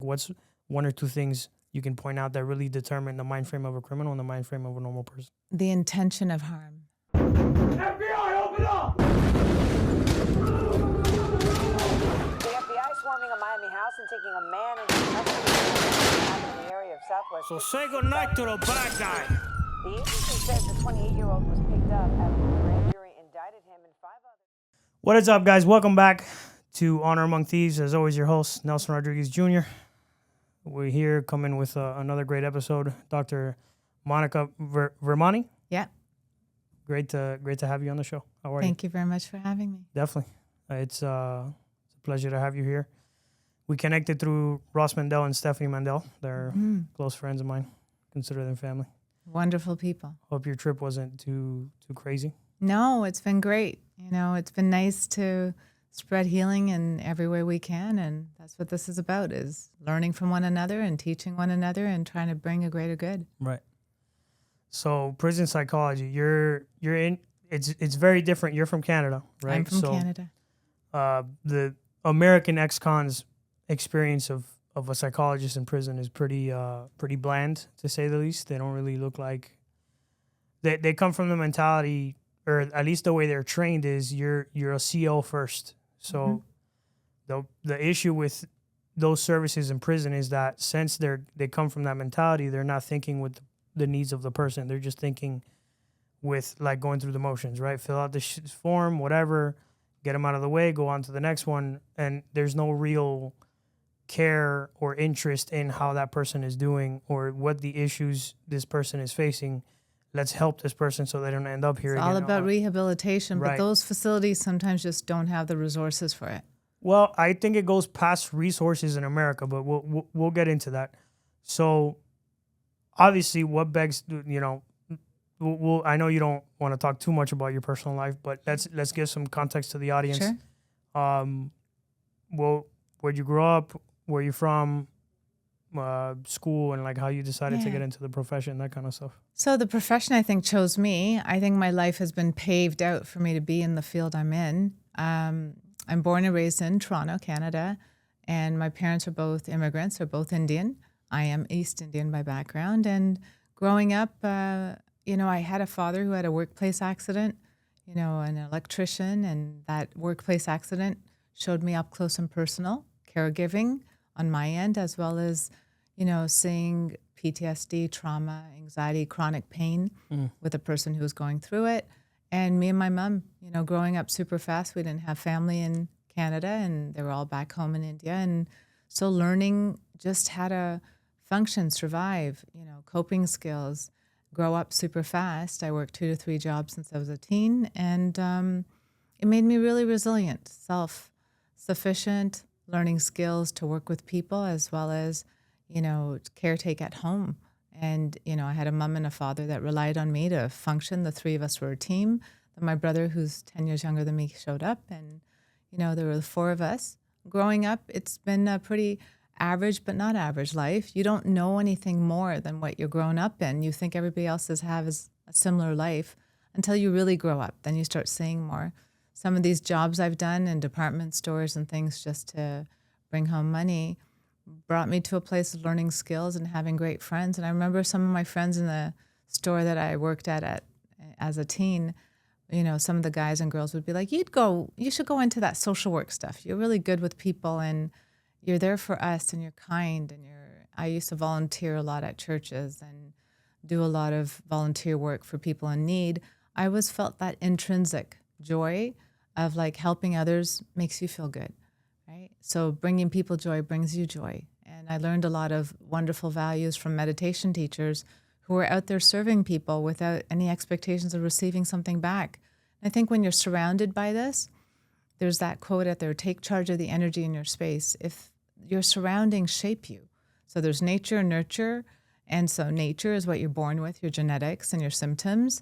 what's one or two things you can point out that really determine the mind frame of a criminal and the mind frame of a normal person? The intention of harm. FBI, open up! The FBI swarming a Miami house and taking a man into custody in the area of Southwest. So say goodnight to the bad guy. The agency says the 28-year-old was picked up after the grand jury indicted him and 5 others. What is up, guys? Welcome back to Honor Among Thieves. As always, your host, Nelson Rodriguez Jr. We're here coming with another great episode. Dr. Monica Vermani. Yeah. Great to have you on the show. How are you? Thank you very much for having me. Definitely. It's a pleasure to have you here. We connected through Ross Mandel and Stephanie Mandel. They're close friends of mine. Consider them family. Wonderful people. Hope your trip wasn't too crazy. No, it's been great. You know, it's been nice to spread healing in every way we can, and that's what this is about, is learning from one another and teaching one another and trying to bring a greater good. Right. So prison psychology, you're in, it's very different. You're from Canada, right? I'm from Canada. The American ex-cons experience of a psychologist in prison is pretty bland, to say the least. They don't really look like, they come from the mentality, or at least the way they're trained is you're a CO first. So the issue with those services in prison is that since they come from that mentality, they're not thinking with the needs of the person. They're just thinking with like going through the motions, right? Fill out the form, whatever, get them out of the way, go on to the next one. And there's no real care or interest in how that person is doing or what the issues this person is facing. Let's help this person so they don't end up here It's again. all about rehabilitation, Right. but those facilities sometimes just don't have the resources for it. Well, I think it goes past resources in America, but we'll get into that. So, obviously, what begs, I know you don't want to talk too much about your personal life, but let's give some context to the audience. Sure. Well, where'd you grow up? Where you from? School, and like how you decided to get into the profession, that kind of stuff. So the profession, I think, chose me. I think my life has been paved out for me to be in the field I'm in. I'm born and raised in Toronto, Canada, and my parents are both immigrants. They're both Indian. I am East Indian by background. And growing up, I had a father who had a workplace accident, an electrician, and that workplace accident showed me up close and personal caregiving on my end, as well as, seeing PTSD, trauma, anxiety, chronic pain with a person who was going through it. And me and my mom, growing up super fast, we didn't have family in Canada and they were all back home in India. And so learning just how to function, survive, coping skills, grow up super fast. I worked 2 to 3 jobs since I was a teen, and it made me really resilient, self-sufficient, learning skills to work with people, as well as, caretake at home. And, I had a mom and a father that relied on me to function. The 3 of us were a team. Then my brother, who's 10 years younger than me, showed up, and, there were the 4 of us. Growing up, it's been a pretty average but not average life. You don't know anything more than what you're grown up in. You think everybody else has a similar life until you really grow up. Then you start seeing more. Some of these jobs I've done in department stores and things just to bring home money brought me to a place of learning skills and having great friends. And I remember some of my friends in the store that I worked at as a teen, some of the guys and girls would be like, you should go into that social work stuff. You're really good with people and you're there for us and you're kind. And I used to volunteer a lot at churches and do a lot of volunteer work for people in need. I always felt that intrinsic joy of like helping others makes you feel good, right? So bringing people joy brings you joy. And I learned a lot of wonderful values from meditation teachers who were out there serving people without any expectations of receiving something back. And I think when you're surrounded by this, there's that quote out there, take charge of the energy in your space. If your surroundings shape you. So there's nature and nurture. And so nature is what you're born with, your genetics and your symptoms.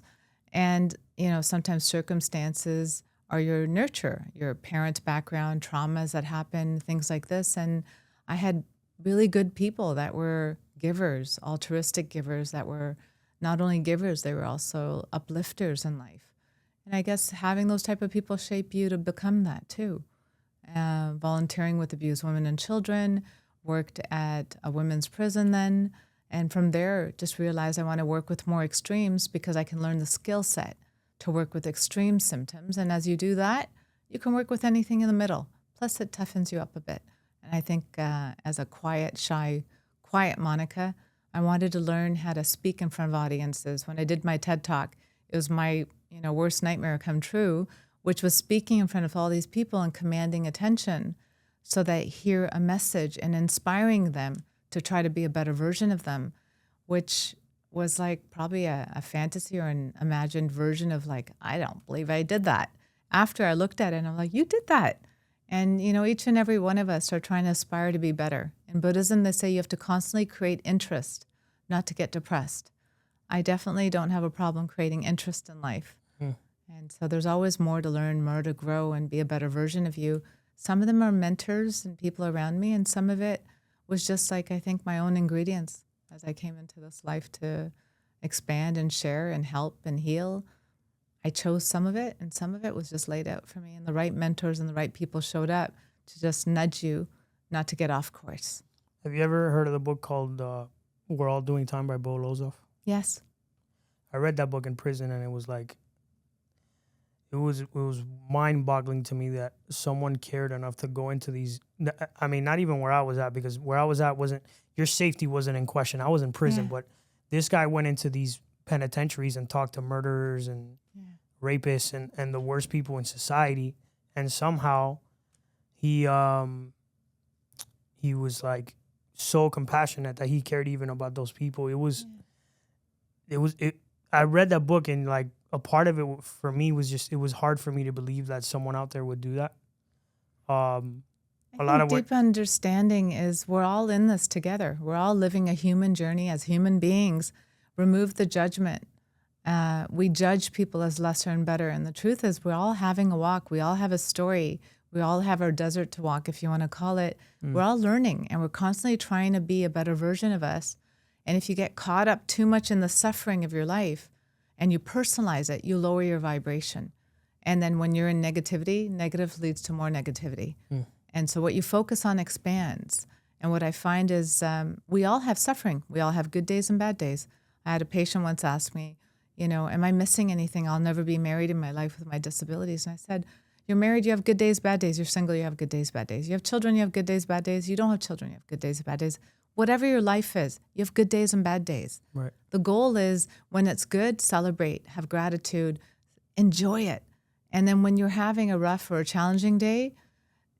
And, sometimes circumstances are your nurture, your parents' background, traumas that happen, things like this. And I had really good people that were givers, altruistic givers that were not only givers, they were also uplifters in life. And I guess having those type of people shape you to become that too. Volunteering with abused women and children, worked at a women's prison then. And from there, just realized I want to work with more extremes because I can learn the skill set to work with extreme symptoms. And as you do that, you can work with anything in the middle. Plus, it toughens you up a bit. And I think as a quiet, shy, quiet Monica, I wanted to learn how to speak in front of audiences. When I did my TED Talk, it was my worst nightmare come true, which was speaking in front of all these people and commanding attention so they hear a message and inspiring them to try to be a better version of them, which was like probably a fantasy or an imagined version of like, I don't believe I did that. After I looked at it, and I'm like, you did that. And, each and every one of us are trying to aspire to be better. In Buddhism, they say you have to constantly create interest, not to get depressed. I definitely don't have a problem creating interest in life. And so there's always more to learn, more to grow, and be a better version of you. Some of them are mentors and people around me, and some of it was just like, I think, my own ingredients as I came into this life to expand and share and help and heal. I chose some of it, and some of it was just laid out for me. And the right mentors and the right people showed up to just nudge you not to get off course. Have you ever heard of the book called We're All Doing Time by Bo Lozoff? Yes. I read that book in prison, and it was like, it was mind-boggling to me that someone cared enough to go into these. I mean, not even where I was at, because where I was at wasn't, your safety wasn't in question. I was in prison, but this guy went into these penitentiaries and talked to murderers and rapists and the worst people in society, and somehow he was like so compassionate that he cared even about those people. I read that book, and like a part of it for me was just, it was hard for me to believe that someone out there would do that. I think deep understanding is we're all in this together. We're all living a human journey as human beings. Remove the judgment. We judge people as lesser and better. And the truth is we're all having a walk. We all have a story. We all have our desert to walk, if you want to call it. We're all learning, and we're constantly trying to be a better version of us. And if you get caught up too much in the suffering of your life and you personalize it, you lower your vibration. And then when you're in negativity, negative leads to more negativity. And so what you focus on expands. And what I find is we all have suffering. We all have good days and bad days. I had a patient once ask me, am I missing anything? I'll never be married in my life with my disabilities. And I said, you're married, you have good days, bad days. You're single, you have good days, bad days. You have children, you have good days, bad days. You don't have children, you have good days, bad days. Whatever your life is, you have good days and bad days. Right. The goal is when it's good, celebrate, have gratitude, enjoy it. And then when you're having a rough or a challenging day,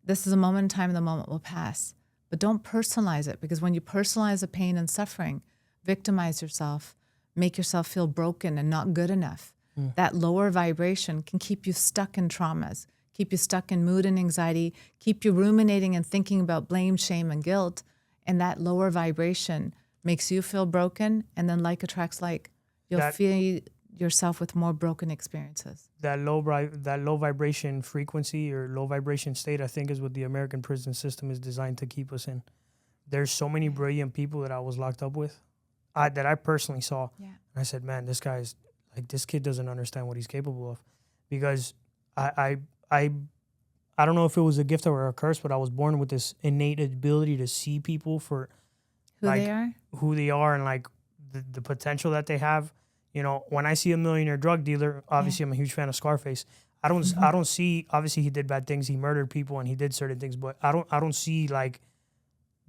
this is a moment in time and the moment will pass. But don't personalize it, because when you personalize the pain and suffering, victimize yourself, make yourself feel broken and not good enough. That lower vibration can keep you stuck in traumas, keep you stuck in mood and anxiety, keep you ruminating and thinking about blame, shame, and guilt. And that lower vibration makes you feel broken, and then like attracts like. You'll feel yourself with more broken experiences. That low vibration frequency or low vibration state, I think, is what the American prison system is designed to keep us in. There's so many brilliant people that I was locked up with, that I personally saw. Yeah. And I said, man, this kid doesn't understand what he's capable of, because I don't know if it was a gift or a curse, but I was born with this innate ability to see people for who they are and like the potential that they have. When I see a millionaire drug dealer, obviously I'm a huge fan of Scarface. I don't see, obviously he did bad things. He murdered people and he did certain things, but I don't see like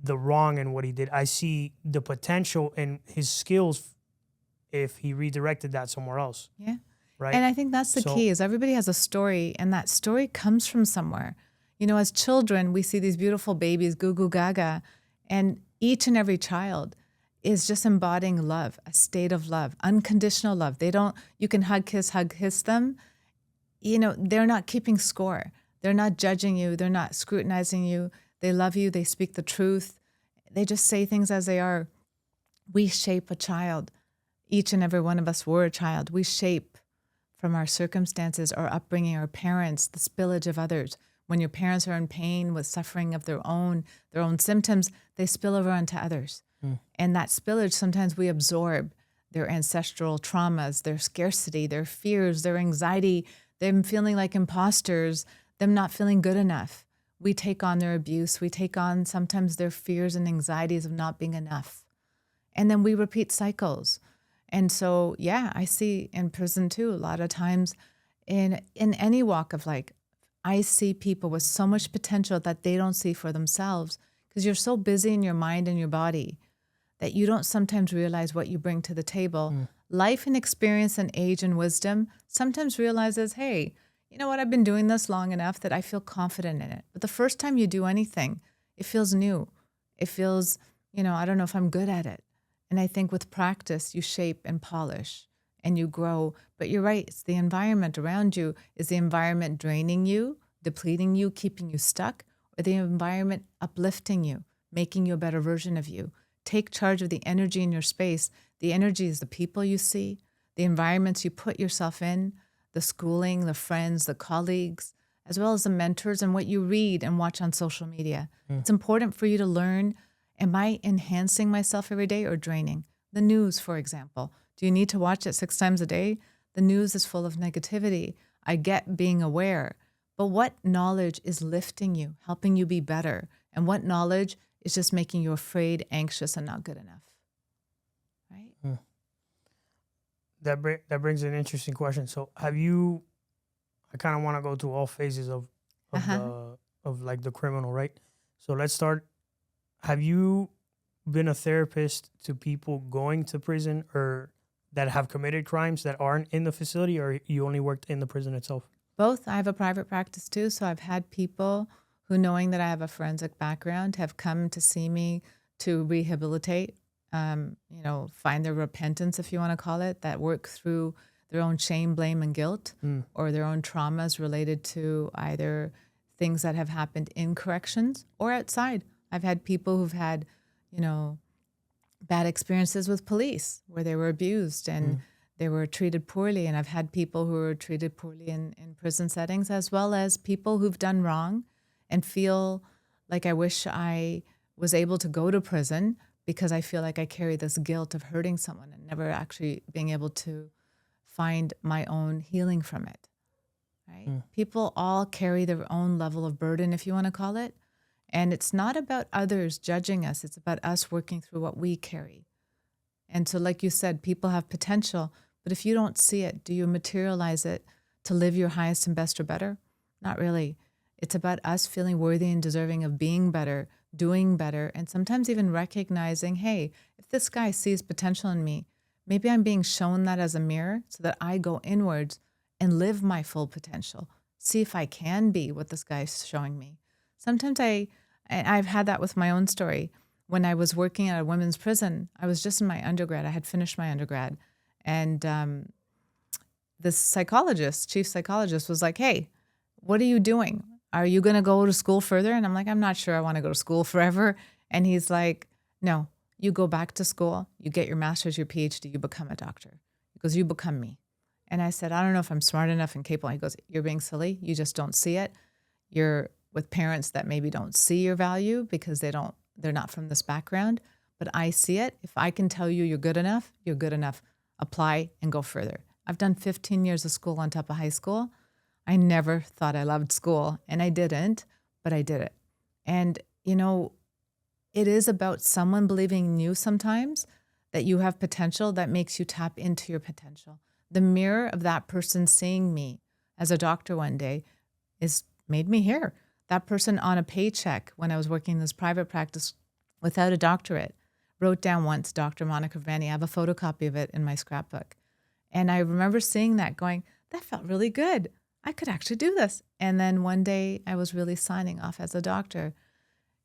the wrong in what he did. I see the potential in his skills if he redirected that somewhere else. Yeah. Right. And I think that's the key, is everybody has a story, and that story comes from somewhere. As children, we see these beautiful babies, goo goo gaga, and each and every child is just embodying love, a state of love, unconditional love. You can hug, kiss them. They're not keeping score. They're not judging you. They're not scrutinizing you. They love you. They speak the truth. They just say things as they are. We shape a child. Each and every one of us were a child. We shape from our circumstances, our upbringing, our parents, the spillage of others. When your parents are in pain with suffering of their own symptoms, they spill over onto others. And that spillage, sometimes we absorb their ancestral traumas, their scarcity, their fears, their anxiety, them feeling like imposters, them not feeling good enough. We take on their abuse. We take on sometimes their fears and anxieties of not being enough. And then we repeat cycles. And so, yeah, I see in prison too, a lot of times in any walk of life, I see people with so much potential that they don't see for themselves because you're so busy in your mind and your body that you don't sometimes realize what you bring to the table. Life and experience and age and wisdom sometimes realizes, hey, you know what, I've been doing this long enough that I feel confident in it. But the first time you do anything, it feels new. It feels, I don't know if I'm good at it. And I think with practice, you shape and polish and you grow. But you're right, it's the environment around you. Is the environment draining you, depleting you, keeping you stuck? Or the environment uplifting you, making you a better version of you? Take charge of the energy in your space. The energy is the people you see, the environments you put yourself in, the schooling, the friends, the colleagues, as well as the mentors and what you read and watch on social media. It's important for you to learn, am I enhancing myself every day or draining? The news, for example. Do you need to watch it 6 times a day? The news is full of negativity. I get being aware. But what knowledge is lifting you, helping you be better? And what knowledge is just making you afraid, anxious, and not good enough? Right? That brings an interesting question. So I kind of want to go through all phases of like the criminal, right? So let's start. Have you been a therapist to people going to prison or that have committed crimes that aren't in the facility, or you only worked in the prison itself? Both. I have a private practice too. So I've had people who, knowing that I have a forensic background, have come to see me to rehabilitate, find their repentance, if you want to call it, that work through their own shame, blame, and guilt, or their own traumas related to either things that have happened in corrections or outside. I've had people who've had, bad experiences with police where they were abused and they were treated poorly. And I've had people who were treated poorly in prison settings, as well as people who've done wrong and feel like, I wish I was able to go to prison because I feel like I carry this guilt of hurting someone and never actually being able to find my own healing from it, right? People all carry their own level of burden, if you want to call it. And it's not about others judging us. It's about us working through what we carry. And so, like you said, people have potential, but if you don't see it, do you materialize it to live your highest and best or better? Not really. It's about us feeling worthy and deserving of being better, doing better, and sometimes even recognizing, hey, if this guy sees potential in me, maybe I'm being shown that as a mirror so that I go inwards and live my full potential. See if I can be what this guy's showing me. Sometimes I've had that with my own story. When I was working at a women's prison, I was just in my undergrad. I had finished my undergrad. And the chief psychologist was like, hey, what are you doing? Are you going to go to school further? And I'm like, I'm not sure I want to go to school forever. And he's like, no, you go back to school, you get your master's, your PhD, you become a doctor. He goes, you become me. And I said, I don't know if I'm smart enough and capable. He goes, you're being silly. You just don't see it. You're with parents that maybe don't see your value because they're not from this background, but I see it. If I can tell you you're good enough, you're good enough. Apply and go further. I've done 15 years of school on top of high school. I never thought I loved school, and I didn't, but I did it. And, it is about someone believing in you sometimes that you have potential that makes you tap into your potential. The mirror of that person seeing me as a doctor one day made me here. That person on a paycheck when I was working in this private practice without a doctorate wrote down once, Dr. Monica Vermani. I have a photocopy of it in my scrapbook. And I remember seeing that going, that felt really good. I could actually do this. And then one day I was really signing off as a doctor.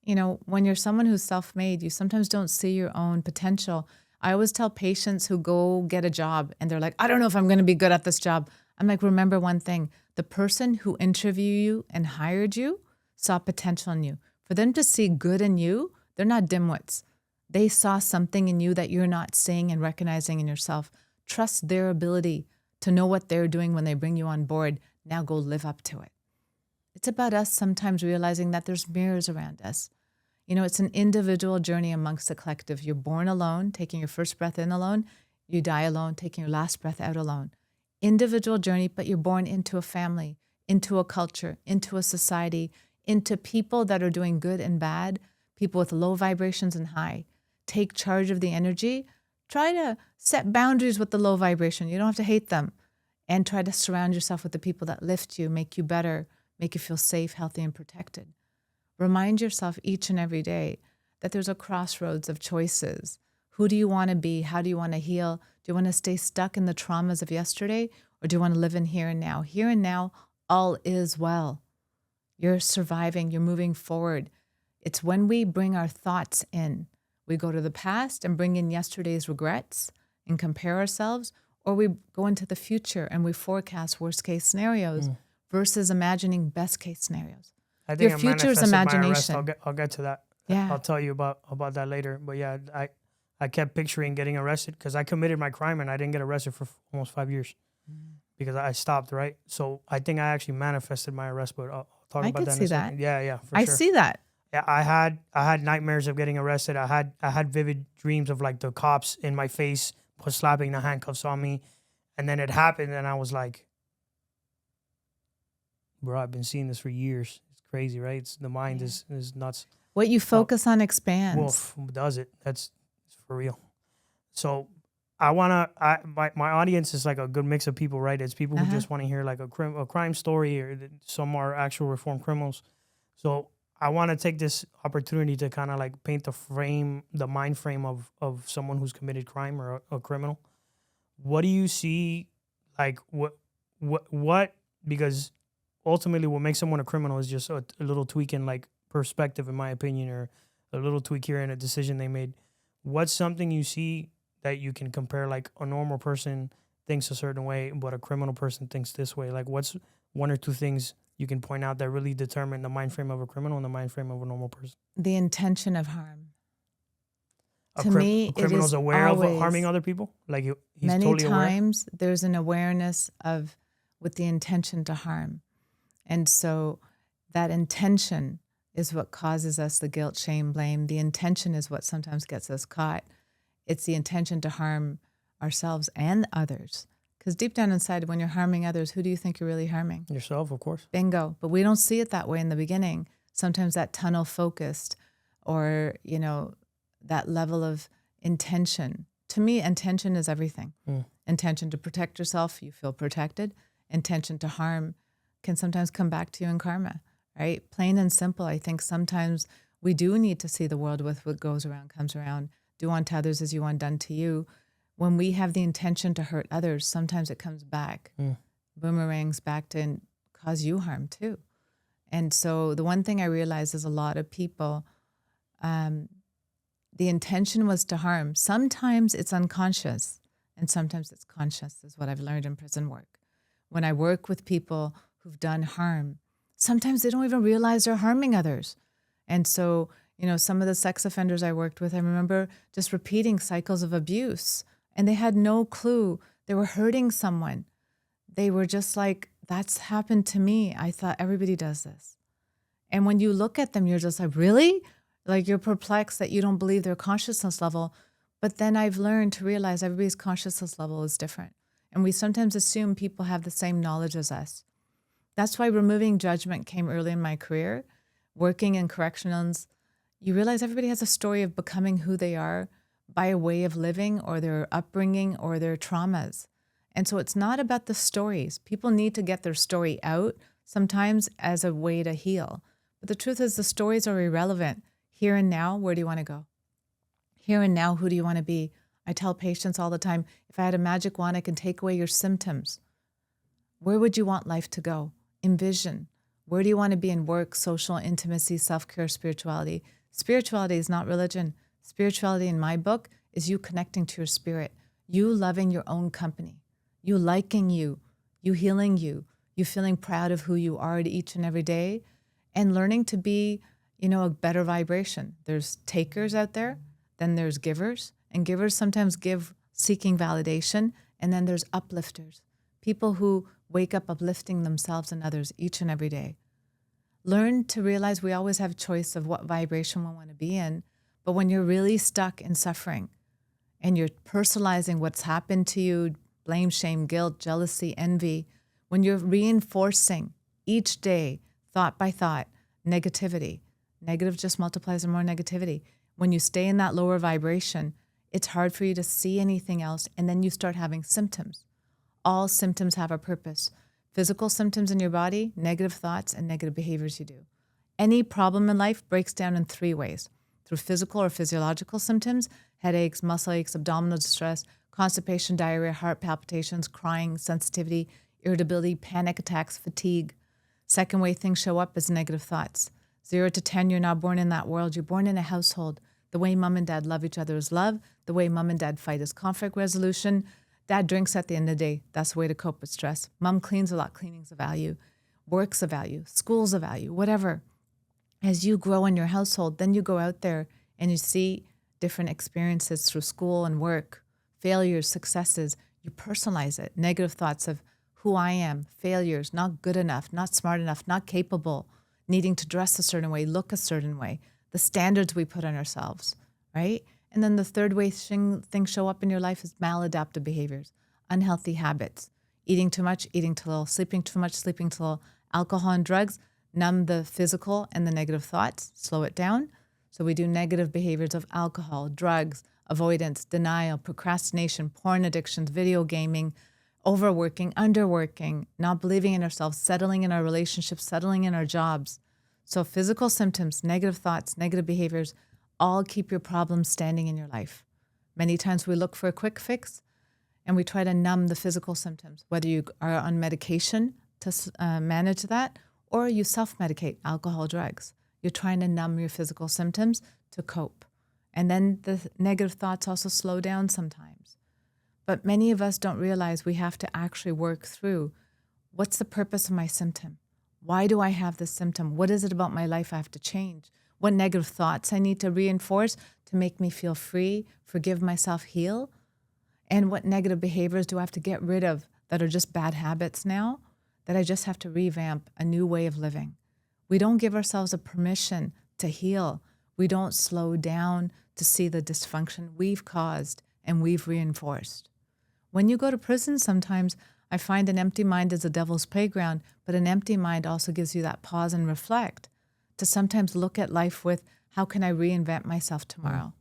When you're someone who's self-made, you sometimes don't see your own potential. I always tell patients who go get a job and they're like, I don't know if I'm going to be good at this job. I'm like, remember one thing, the person who interviewed you and hired you saw potential in you. For them to see good in you, they're not dimwits. They saw something in you that you're not seeing and recognizing in yourself. Trust their ability to know what they're doing when they bring you on board. Now go live up to it. It's about us sometimes realizing that there's mirrors around us. It's an individual journey amongst the collective. You're born alone, taking your first breath in alone. You die alone, taking your last breath out alone. Individual journey, but you're born into a family, into a culture, into a society, into people that are doing good and bad, people with low vibrations and high. Take charge of the energy. Try to set boundaries with the low vibration. You don't have to hate them. And try to surround yourself with the people that lift you, make you better, make you feel safe, healthy, and protected. Remind yourself each and every day that there's a crossroads of choices. Who do you want to be? How do you want to heal? Do you want to stay stuck in the traumas of yesterday, or do you want to live in here and now? Here and now, all is well. You're surviving. You're moving forward. It's when we bring our thoughts in. We go to the past and bring in yesterday's regrets and compare ourselves, or we go into the future and we forecast worst-case scenarios versus imagining best-case scenarios. I think Your future is imagination. I'll get to that. Yeah. I'll tell you about that later. But yeah, I kept picturing getting arrested because I committed my crime and I didn't get arrested for almost 5 years because I stopped, right? So I think I actually manifested my arrest, but I'll talk about that in a second. Yeah, for I sure. see that. Yeah, I had nightmares of getting arrested. I had vivid dreams of like the cops in my face was slapping the handcuffs on me, and then it happened, and I was like, "Bro, I've been seeing this for years. It's crazy, right? The mind is nuts." What you focus on expands. Wolf does it. It's for real. So my audience is like a good mix of people, right? It's people who just want to hear like a crime story, or some are actual reformed criminals. So I want to take this opportunity to kind of like paint the mind frame of someone who's committed crime or a criminal. What do you see? Like what? Because ultimately, what makes someone a criminal is just a little tweak in like perspective, in my opinion, or a little tweak here in a decision they made. What's something you see that you can compare? Like a normal person thinks a certain way, but a criminal person thinks this way. Like what's one or two things you can point out that really determine the mind frame of a criminal and the mind frame of a normal person? The intention of harm. A criminal's aware of harming other people? Like he's many totally aware? times there's an awareness of with the intention to harm. And so that intention is what causes us the guilt, shame, blame. The intention is what sometimes gets us caught. It's the intention to harm ourselves and others. Because deep down inside, when you're harming others, who do you think you're really harming? Yourself, of course. Bingo. But we don't see it that way in the beginning. Sometimes that tunnel focused or, that level of intention. To me, intention is everything. Intention to protect yourself, you feel protected. Intention to harm can sometimes come back to you in karma, right? Plain and simple. I think sometimes we do need to see the world with what goes around comes around. Do unto others as you want done to you. When we have the intention to hurt others, sometimes it comes back, boomerangs back to cause you harm too. And so the one thing I realize is a lot of people, the intention was to harm. Sometimes it's unconscious and sometimes it's conscious, is what I've learned in prison work. When I work with people who've done harm, sometimes they don't even realize they're harming others. And so, some of the sex offenders I worked with, I remember just repeating cycles of abuse. And they had no clue they were hurting someone. They were just like, that's happened to me. I thought everybody does this. And when you look at them, you're just like, really? Like you're perplexed that you don't believe their consciousness level. But then I've learned to realize everybody's consciousness level is different. And we sometimes assume people have the same knowledge as us. That's why removing judgment came early in my career. Working in correctionals, you realize everybody has a story of becoming who they are by a way of living or their upbringing or their traumas. And so it's not about the stories. People need to get their story out sometimes as a way to heal. But the truth is the stories are irrelevant. Here and now, where do you want to go? Here and now, who do you want to be? I tell patients all the time, if I had a magic wand, I can take away your symptoms. Where would you want life to go? Envision. Where do you want to be in work, social, intimacy, self-care, spirituality? Spirituality is not religion. Spirituality in my book is you connecting to your spirit, you loving your own company, you liking you healing you feeling proud of who you are each and every day, and learning to be, a better vibration. There's takers out there, then there's givers, and givers sometimes give seeking validation, and then there's uplifters, people who wake up uplifting themselves and others each and every day. Learn to realize we always have choice of what vibration we want to be in. But when you're really stuck in suffering and you're personalizing what's happened to you, blame, shame, guilt, jealousy, envy, when you're reinforcing each day, thought by thought, negativity. Negative just multiplies in more negativity. When you stay in that lower vibration, it's hard for you to see anything else, and then you start having symptoms. All symptoms have a purpose. Physical symptoms in your body, negative thoughts, and negative behaviors you do. Any problem in life breaks down in 3 ways. Through physical or physiological symptoms, headaches, muscle aches, abdominal distress, constipation, diarrhea, heart palpitations, crying, sensitivity, irritability, panic attacks, fatigue. Second way things show up is negative thoughts. 0 to 10, you're not born in that world. You're born in a household. The way mom and dad love each other is love. The way mom and dad fight is conflict resolution. Dad drinks at the end of the day. That's the way to cope with stress. Mom cleans a lot. Cleaning's a value. Work's a value. School's a value. Whatever. As you grow in your household, then you go out there and you see different experiences through school and work, failures, successes. You personalize it. Negative thoughts of who I am, failures, not good enough, not smart enough, not capable, needing to dress a certain way, look a certain way, the standards we put on ourselves, right? And then the third way things show up in your life is maladaptive behaviors, unhealthy habits, eating too much, eating too little, sleeping too much, sleeping too little, alcohol and drugs, numb the physical and the negative thoughts, slow it down. So we do negative behaviors of alcohol, drugs, avoidance, denial, procrastination, porn addictions, video gaming, overworking, underworking, not believing in ourselves, settling in our relationships, settling in our jobs. So physical symptoms, negative thoughts, negative behaviors, all keep your problems standing in your life. Many times we look for a quick fix and we try to numb the physical symptoms, whether you are on medication to manage that or you self-medicate, alcohol, drugs. You're trying to numb your physical symptoms to cope. And then the negative thoughts also slow down sometimes. But many of us don't realize we have to actually work through what's the purpose of my symptom? Why do I have this symptom? What is it about my life I have to change? What negative thoughts I need to reinforce to make me feel free, forgive myself, heal? And what negative behaviors do I have to get rid of that are just bad habits now that I just have to revamp a new way of living? We don't give ourselves a permission to heal. We don't slow down to see the dysfunction we've caused and we've reinforced. When you go to prison, sometimes I find an empty mind is a devil's playground, but an empty mind also gives you that pause and reflect to sometimes look at life with, how can I reinvent myself tomorrow?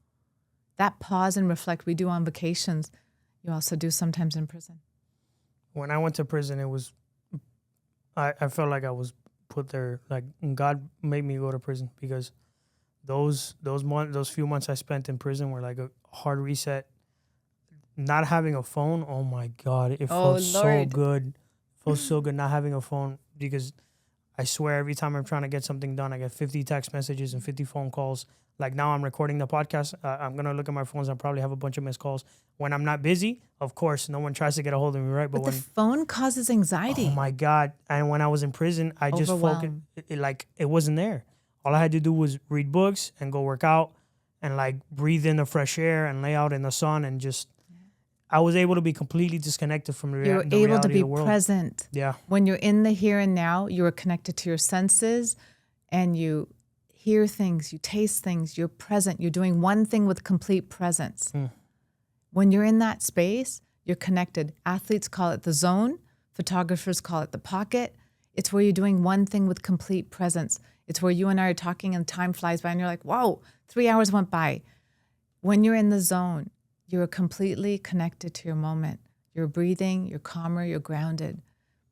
That pause and reflect we do on vacations, you also do sometimes in prison. When I went to prison, it was, I felt like I was put there, like God made me go to prison, because those few months I spent in prison were like a hard reset. Not having a phone, oh my God, it felt so good. It felt so good not having a phone, because I swear every time I'm trying to get something done, I get 50 text messages and 50 phone calls. Like now I'm recording the podcast. I'm going to look at my phones. I'll probably have a bunch of missed calls. When I'm not busy, of course, no one tries to get a hold of me, right? But the phone causes anxiety. Oh my God. And when I was in prison, I just felt like it wasn't there. All I had to do was read books and go work out and like breathe in the fresh air and lay out in the sun, and just, I was able to be completely disconnected from the reality of the world. You're able to be present. Yeah. When you're in the here and now, you are connected to your senses and you hear things, you taste things, you're present. You're doing one thing with complete presence. When you're in that space, you're connected. Athletes call it the zone. Photographers call it the pocket. It's where you're doing one thing with complete presence. It's where you and I are talking and time flies by and you're like, whoa, 3 hours went by. When you're in the zone, you're completely connected to your moment. You're breathing, you're calmer, you're grounded.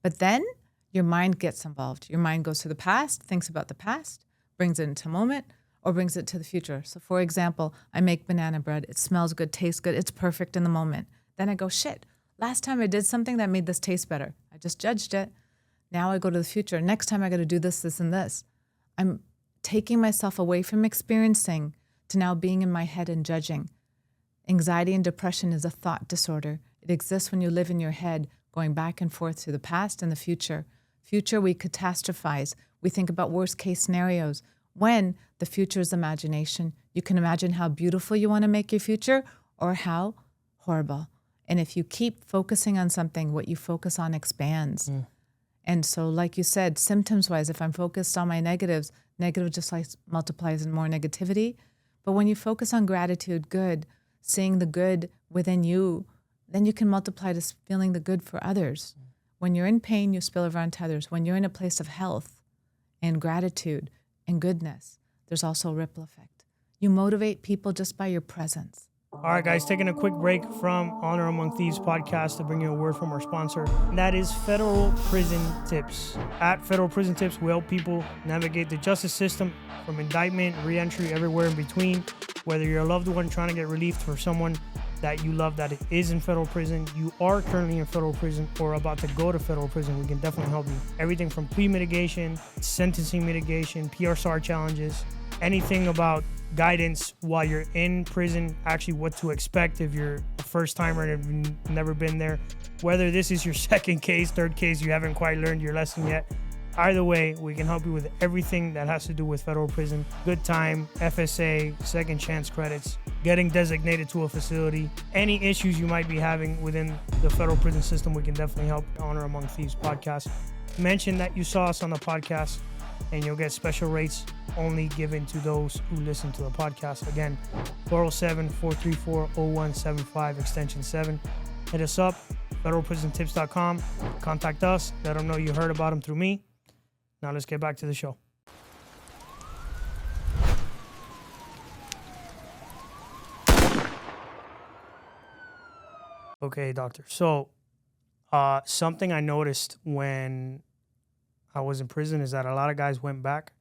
But then your mind gets involved. Your mind goes to the past, thinks about the past, brings it into the moment, or brings it to the future. So for example, I make banana bread. It smells good, tastes good. It's perfect in the moment. Then I go, shit, last time I did something that made this taste better. I just judged it. Now I go to the future. Next time I got to do this, this, and this. I'm taking myself away from experiencing to now being in my head and judging. Anxiety and depression is a thought disorder. It exists when you live in your head, going back and forth to the past and the future. Future, we catastrophize. We think about worst case scenarios. When the future is imagination, you can imagine how beautiful you want to make your future or how horrible. And if you keep focusing on something, what you focus on expands. And so, like you said, symptoms-wise, if I'm focused on my negatives, negative just like multiplies in more negativity. But when you focus on gratitude, good, seeing the good within you, then you can multiply to feeling the good for others. When you're in pain, you spill over onto others. When you're in a place of health and gratitude, and goodness, there's also a ripple effect. You motivate people just by your presence. All right, guys, taking a quick break from Honor Among Thieves podcast to bring you a word from our sponsor, and that is Federal Prison Tips. At Federal Prison Tips, we help people navigate the justice system from indictment, re-entry, everywhere in between. Whether you're a loved one trying to get relief for someone that you love that is in federal prison, you are currently in federal prison, or about to go to federal prison, we can definitely help you. Everything from plea mitigation, sentencing mitigation, PRSAR challenges, anything about guidance while you're in prison, actually what to expect if you're a first timer and have never been there. Whether this is your second case, third case, you haven't quite learned your lesson yet. Either way, we can help you with everything that has to do with federal prison. Good time, FSA, second chance credits, getting designated to a facility. Any issues you might be having within the federal prison system, we can definitely help. Honor Among Thieves podcast. Mention that you saw us on the podcast, and you'll get special rates only given to those who listen to the podcast. Again, 407-434-0175, extension 7. Hit us up, federalprisontipscom. Contact us. Let them know you heard about them through me. Now let's get back to the show. Okay, doctor. So, something I noticed when I was in prison is that a lot of guys went back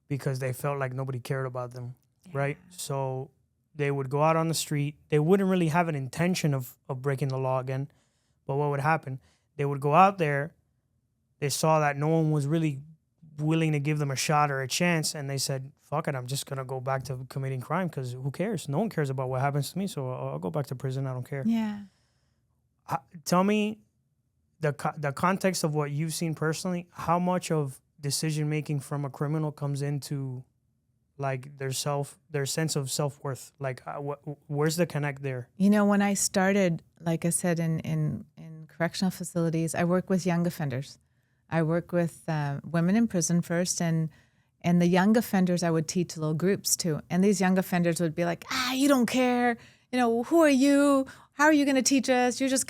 because they felt like nobody cared about them, right? So they would go out on the street. They wouldn't really have an intention of breaking the law again. But what would happen? They would go out there. They saw that no one was really willing to give them a shot or a chance. And they said, fuck it, I'm just going to go back to committing crime because who cares? No one cares about what happens to me. So I'll go back to prison. I don't care. Yeah. Tell me the context of what you've seen personally. How much of decision-making from a criminal comes into like their sense of self-worth? Like where's the connect there? You know, when I started, like I said, in correctional facilities, I work with young offenders. I work with women in prison first, and the young offenders I would teach little groups to. And these young offenders would be like, you don't care. You know, who are you? How are you going to teach us? You're just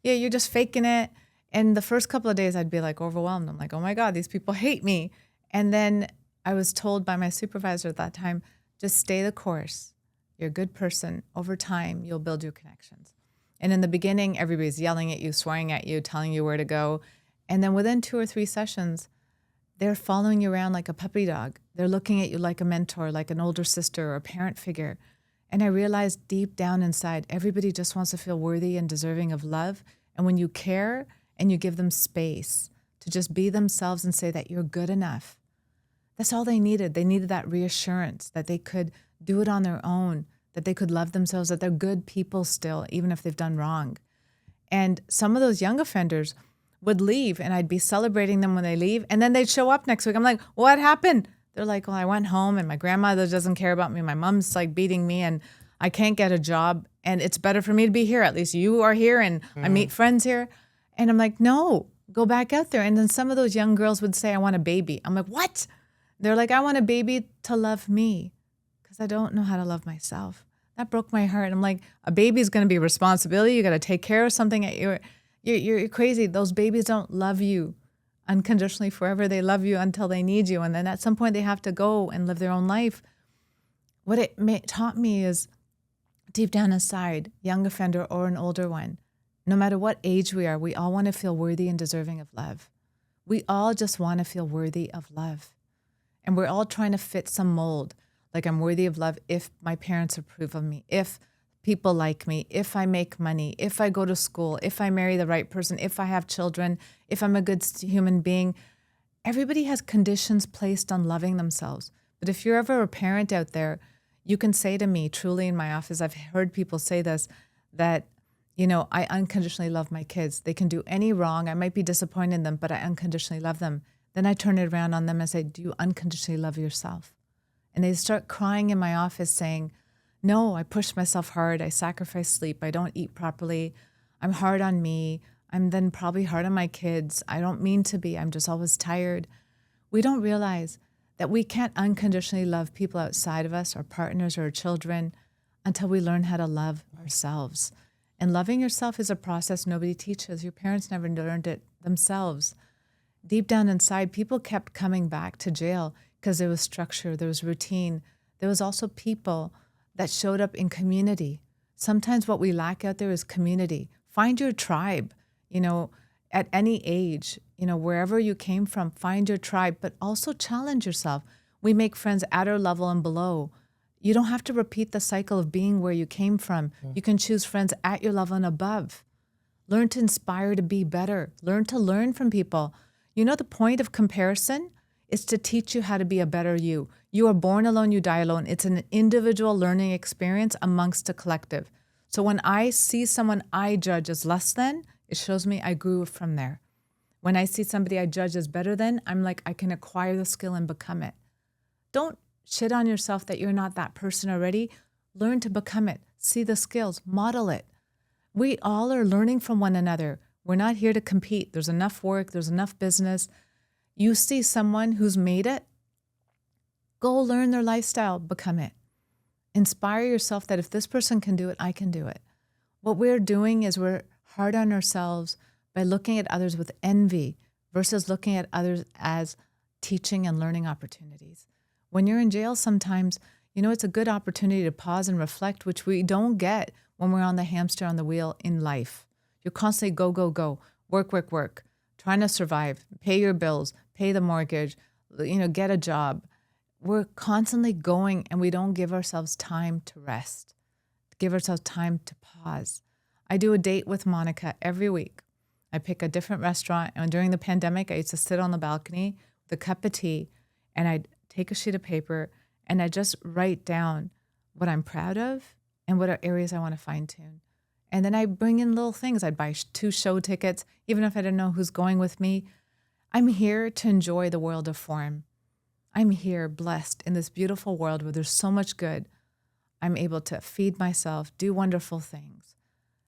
you're just faking it. And the first couple of days I'd be like overwhelmed. I'm like, oh my God, these people hate me. And then I was told by my supervisor at that time, just stay the course. You're a good person. Over time, you'll build your connections. And in the beginning, everybody's yelling at you, swearing at you, telling you where to go. And then within 2 or 3 sessions, they're following you around like a puppy dog. They're looking at you like a mentor, like an older sister or a parent figure. And I realized deep down inside, everybody just wants to feel worthy and deserving of love. And when you care and you give them space to just be themselves and say that you're good enough, that's all they needed. They needed that reassurance that they could do it on their own, that they could love themselves, that they're good people still, even if they've done wrong. And some of those young offenders would leave, and I'd be celebrating them when they leave, and then they'd show up next week. I'm like, what happened? They're like, well, I went home, and my grandmother doesn't care about me. My mom's like beating me, and I can't get a job, and it's better for me to be here. At least you are here, and I meet friends here. And I'm like, no, go back out there. And then some of those young girls would say, I want a baby. I'm like, what? They're like, I want a baby to love me because I don't know how to love myself. That broke my heart. I'm like, a baby's going to be a responsibility. You got to take care of something. You're crazy. Those babies don't love you unconditionally forever. They love you until they need you. And then at some point they have to go and live their own life. What it taught me is deep down inside, young offender or an older one, no matter what age we are, we all want to feel worthy and deserving of love. We all just want to feel worthy of love. And we're all trying to fit some mold. Like, I'm worthy of love if my parents approve of me, if people like me, if I make money, if I go to school, if I marry the right person, if I have children, if I'm a good human being. Everybody has conditions placed on loving themselves. But if you're ever a parent out there, you can say to me, truly in my office, I've heard people say this, that, you know, I unconditionally love my kids. They can do any wrong. I might be disappointed in them, but I unconditionally love them. Then I turn it around on them and say, do you unconditionally love yourself? And they start crying in my office saying, no, I push myself hard. I sacrifice sleep. I don't eat properly. I'm hard on me. I'm then probably hard on my kids. I don't mean to be. I'm just always tired. We don't realize that we can't unconditionally love people outside of us, our partners or our children, until we learn how to love ourselves. And loving yourself is a process nobody teaches. Your parents never learned it themselves. Deep down inside, people kept coming back to jail because there was structure, there was routine. There was also people that showed up in community. Sometimes what we lack out there is community. Find your tribe, at any age, wherever you came from, find your tribe, but also challenge yourself. We make friends at our level and below. You don't have to repeat the cycle of being where you came from. You can choose friends at your level and above. Learn to inspire to be better. Learn to learn from people. The point of comparison is to teach you how to be a better you. You are born alone, you die alone. It's an individual learning experience amongst a collective. So when I see someone I judge as less than, it shows me I grew from there. When I see somebody I judge as better than, I'm like, I can acquire the skill and become it. Don't shit on yourself that you're not that person already. Learn to become it. See the skills. Model it. We all are learning from one another. We're not here to compete. There's enough work. There's enough business. You see someone who's made it, go learn their lifestyle, become it. Inspire yourself that if this person can do it, I can do it. What we're doing is we're hard on ourselves by looking at others with envy versus looking at others as teaching and learning opportunities. When you're in jail sometimes, it's a good opportunity to pause and reflect, which we don't get when we're on the hamster on the wheel in life. You're constantly go, go, go, work, work, work, trying to survive, pay your bills, pay the mortgage, get a job. We're constantly going and we don't give ourselves time to rest, give ourselves time to pause. I do a date with Monica every week. I pick a different restaurant, and during the pandemic, I used to sit on the balcony with a cup of tea, and I'd take a sheet of paper and I just write down what I'm proud of and what are areas I want to fine tune. And then I bring in little things. I'd buy 2 show tickets, even if I didn't know who's going with me. I'm here to enjoy the world of form. I'm here blessed in this beautiful world where there's so much good. I'm able to feed myself, do wonderful things.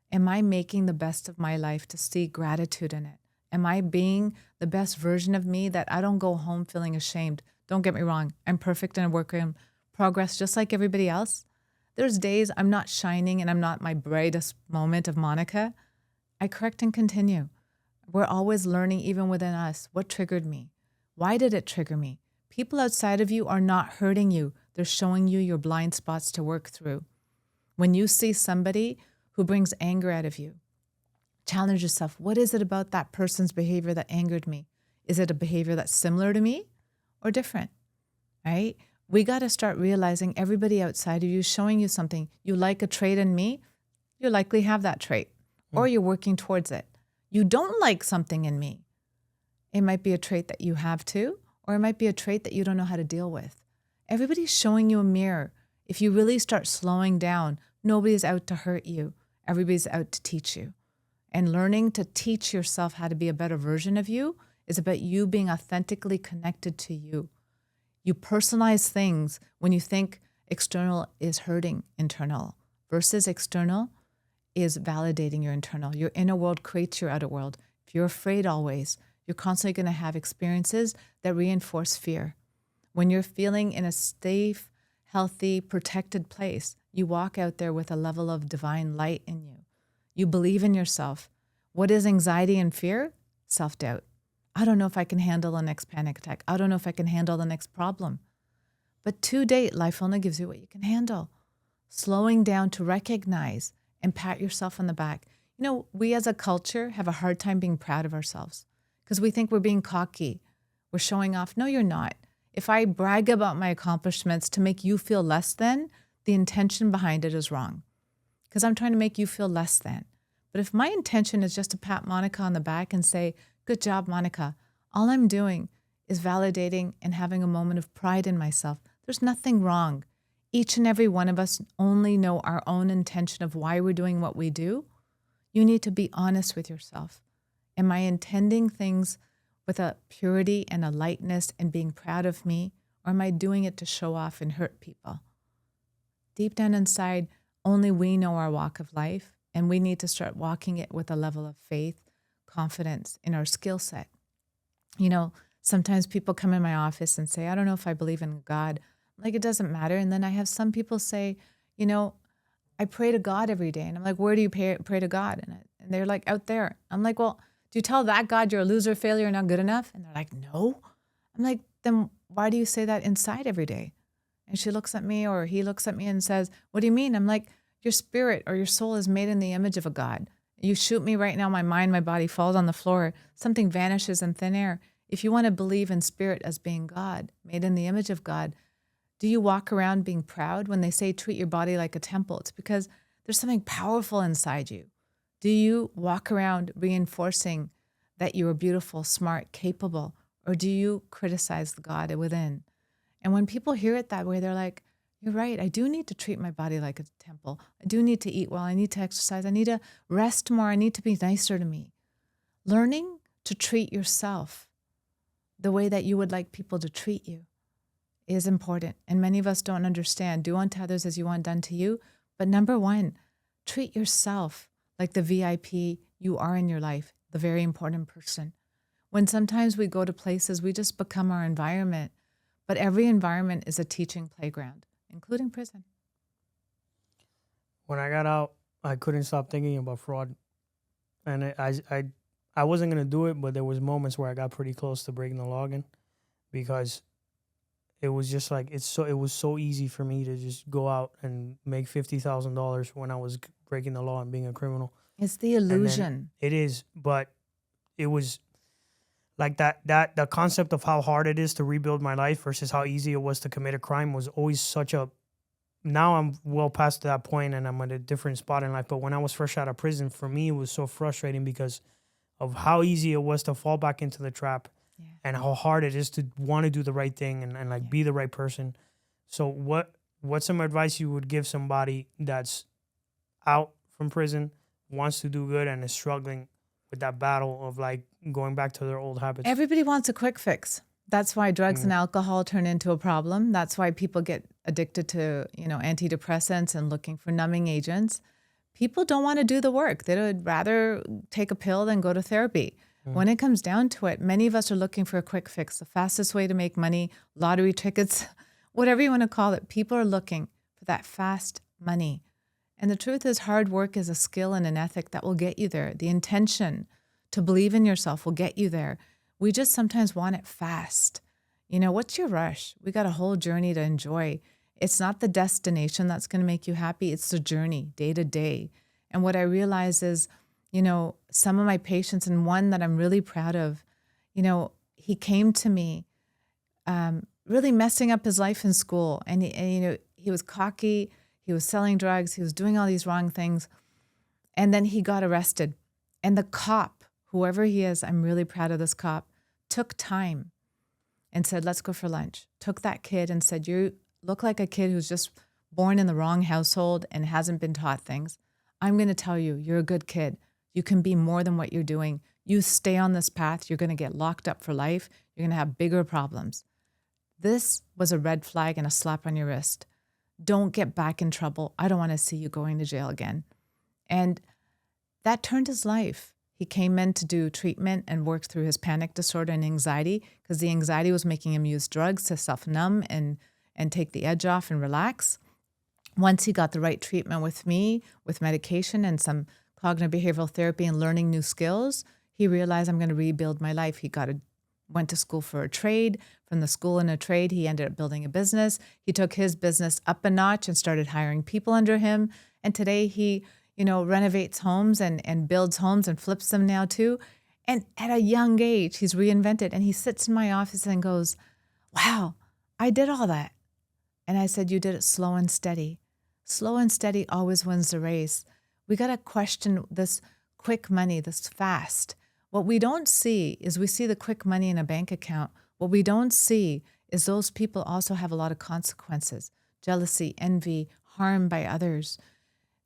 Am I making the best of my life to see gratitude in it? Am I being the best version of me that I don't go home feeling ashamed? Don't get me wrong. I'm perfect and a work in progress just like everybody else. There's days I'm not shining and I'm not my brightest moment of Monica. I correct and continue. We're always learning, even within us, what triggered me. Why did it trigger me? People outside of you are not hurting you. They're showing you your blind spots to work through. When you see somebody who brings anger out of you, challenge yourself. What is it about that person's behavior that angered me? Is it a behavior that's similar to me or different? Right? We got to start realizing everybody outside of you is showing you something. You like a trait in me, you likely have that trait, or you're working towards it. You don't like something in me. It might be a trait that you have too, or it might be a trait that you don't know how to deal with. Everybody's showing you a mirror. If you really start slowing down, nobody's out to hurt you. Everybody's out to teach you. And learning to teach yourself how to be a better version of you is about you being authentically connected to you. You personalize things when you think external is hurting internal versus external is validating your internal. Your inner world creates your outer world. If you're afraid always, you're constantly going to have experiences that reinforce fear. When you're feeling in a safe, healthy, protected place, you walk out there with a level of divine light in you. You believe in yourself. What is anxiety and fear? Self-doubt. I don't know if I can handle the next panic attack. I don't know if I can handle the next problem. But to date, life only gives you what you can handle. Slowing down to recognize and pat yourself on the back. We as a culture have a hard time being proud of ourselves because we think we're being cocky. We're showing off. No, you're not. If I brag about my accomplishments to make you feel less than, the intention behind it is wrong because I'm trying to make you feel less than. But if my intention is just to pat Monica on the back and say, good job, Monica, all I'm doing is validating and having a moment of pride in myself. There's nothing wrong. Each and every one of us only know our own intention of why we're doing what we do. You need to be honest with yourself. Am I intending things with a purity and a lightness and being proud of me, or am I doing it to show off and hurt people? Deep down inside, only we know our walk of life, and we need to start walking it with a level of faith, confidence in our skill set. Sometimes people come in my office and say, I don't know if I believe in God. I'm like, it doesn't matter. And then I have some people say, I pray to God every day. And I'm like, where do you pray to God? And they're like, out there. I'm like, well, do you tell that God you're a loser, failure, not good enough? And they're like, no. I'm like, then why do you say that inside every day? And she looks at me, or he looks at me and says, what do you mean? I'm like, your spirit or your soul is made in the image of a God. You shoot me right now, my mind, my body falls on the floor. Something vanishes in thin air. If you want to believe in spirit as being God, made in the image of God, do you walk around being proud when they say treat your body like a temple? It's because there's something powerful inside you. Do you walk around reinforcing that you are beautiful, smart, capable, or do you criticize the God within? And when people hear it that way, they're like, you're right. I do need to treat my body like a temple. I do need to eat well. I need to exercise. I need to rest more. I need to be nicer to me. Learning to treat yourself the way that you would like people to treat you is important. And many of us don't understand. Do unto others as you want done to you. But number one, treat yourself like the VIP you are in your life, the very important person. When sometimes we go to places, we just become our environment. But every environment is a teaching playground, including prison. When I got out, I couldn't stop thinking about fraud. And I wasn't going to do it, but there was moments where I got pretty close to breaking the law again, because it was just like, it was so easy for me to just go out and make $50,000 when I was breaking the law and being a criminal. It's the illusion. It is, but it was like the concept of how hard it is to rebuild my life versus how easy it was to commit a crime was always such a, now I'm well past that point and I'm at a different spot in life. But when I was fresh out of prison, for me, it was so frustrating because of how easy it was to fall back into the trap and how hard it is to want to do the right thing and like be the right person. So what's some advice you would give somebody that's out from prison, wants to do good and is struggling with that battle of like going back to their old habits? Everybody wants a quick fix. That's why drugs and alcohol turn into a problem. That's why people get addicted to, antidepressants and looking for numbing agents. People don't want to do the work. They would rather take a pill than go to therapy. When it comes down to it, many of us are looking for a quick fix, the fastest way to make money, lottery tickets, whatever you want to call it. People are looking for that fast money. And the truth is, hard work is a skill and an ethic that will get you there. The intention to believe in yourself will get you there. We just sometimes want it fast. What's your rush? We got a whole journey to enjoy. It's not the destination that's going to make you happy. It's the journey, day to day. And what I realize is, some of my patients, and one that I'm really proud of, he came to me really messing up his life in school. And he was cocky. He was selling drugs. He was doing all these wrong things. And then he got arrested. And the cop, whoever he is, I'm really proud of this cop, took time and said, let's go for lunch. Took that kid and said, you look like a kid who's just born in the wrong household and hasn't been taught things. I'm going to tell you, you're a good kid. You can be more than what you're doing. You stay on this path, you're going to get locked up for life. You're going to have bigger problems. This was a red flag and a slap on your wrist. Don't get back in trouble. I don't want to see you going to jail again. And that turned his life. He came in to do treatment and work through his panic disorder and anxiety, because the anxiety was making him use drugs to self-numb and take the edge off and relax. Once he got the right treatment with me, with medication and some cognitive behavioral therapy and learning new skills, he realized, I'm going to rebuild my life. He went to school for a trade. From the school in a trade, he ended up building a business. He took his business up a notch and started hiring people under him. And today he, renovates homes and builds homes and flips them now too. And at a young age, he's reinvented. And he sits in my office and goes, wow, I did all that. And I said, you did it slow and steady. Slow and steady always wins the race. We got to question this quick money, this fast. What we don't see is we see the quick money in a bank account. What we don't see is those people also have a lot of consequences: jealousy, envy, harm by others.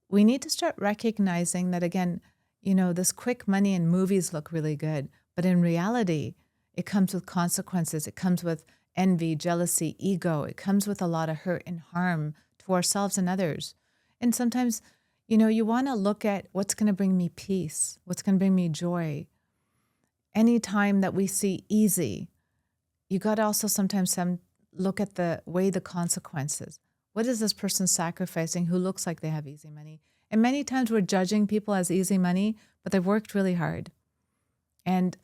We need to start recognizing that, again, this quick money in movies look really good, but in reality, it comes with consequences. It comes with envy, jealousy, ego. It comes with a lot of hurt and harm to ourselves and others. And sometimes, you want to look at what's going to bring me peace, what's going to bring me joy. Anytime that we see easy, you got to also sometimes look at the consequences. What is this person sacrificing who looks like they have easy money? And many times we're judging people as easy money, but they've worked really hard. And,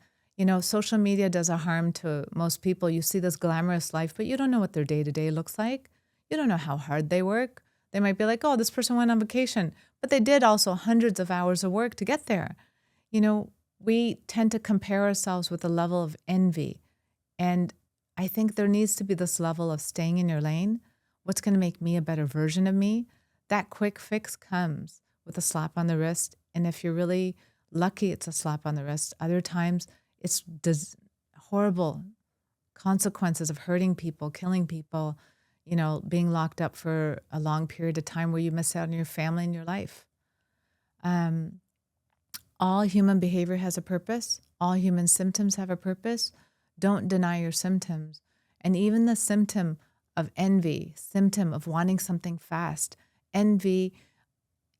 Social media does a harm to most people. You see this glamorous life, but you don't know what their day-to-day looks like. You don't know how hard they work. They might be like, oh, this person went on vacation, but they did also hundreds of hours of work to get there. We tend to compare ourselves with a level of envy. And I think there needs to be this level of staying in your lane. What's going to make me a better version of me? That quick fix comes with a slap on the wrist. And if you're really lucky, it's a slap on the wrist. Other times, it's horrible consequences of hurting people, killing people, being locked up for a long period of time where you miss out on your family and your life. All human behavior has a purpose. All human symptoms have a purpose. Don't deny your symptoms. And even the symptom of envy, symptom of wanting something fast, envy,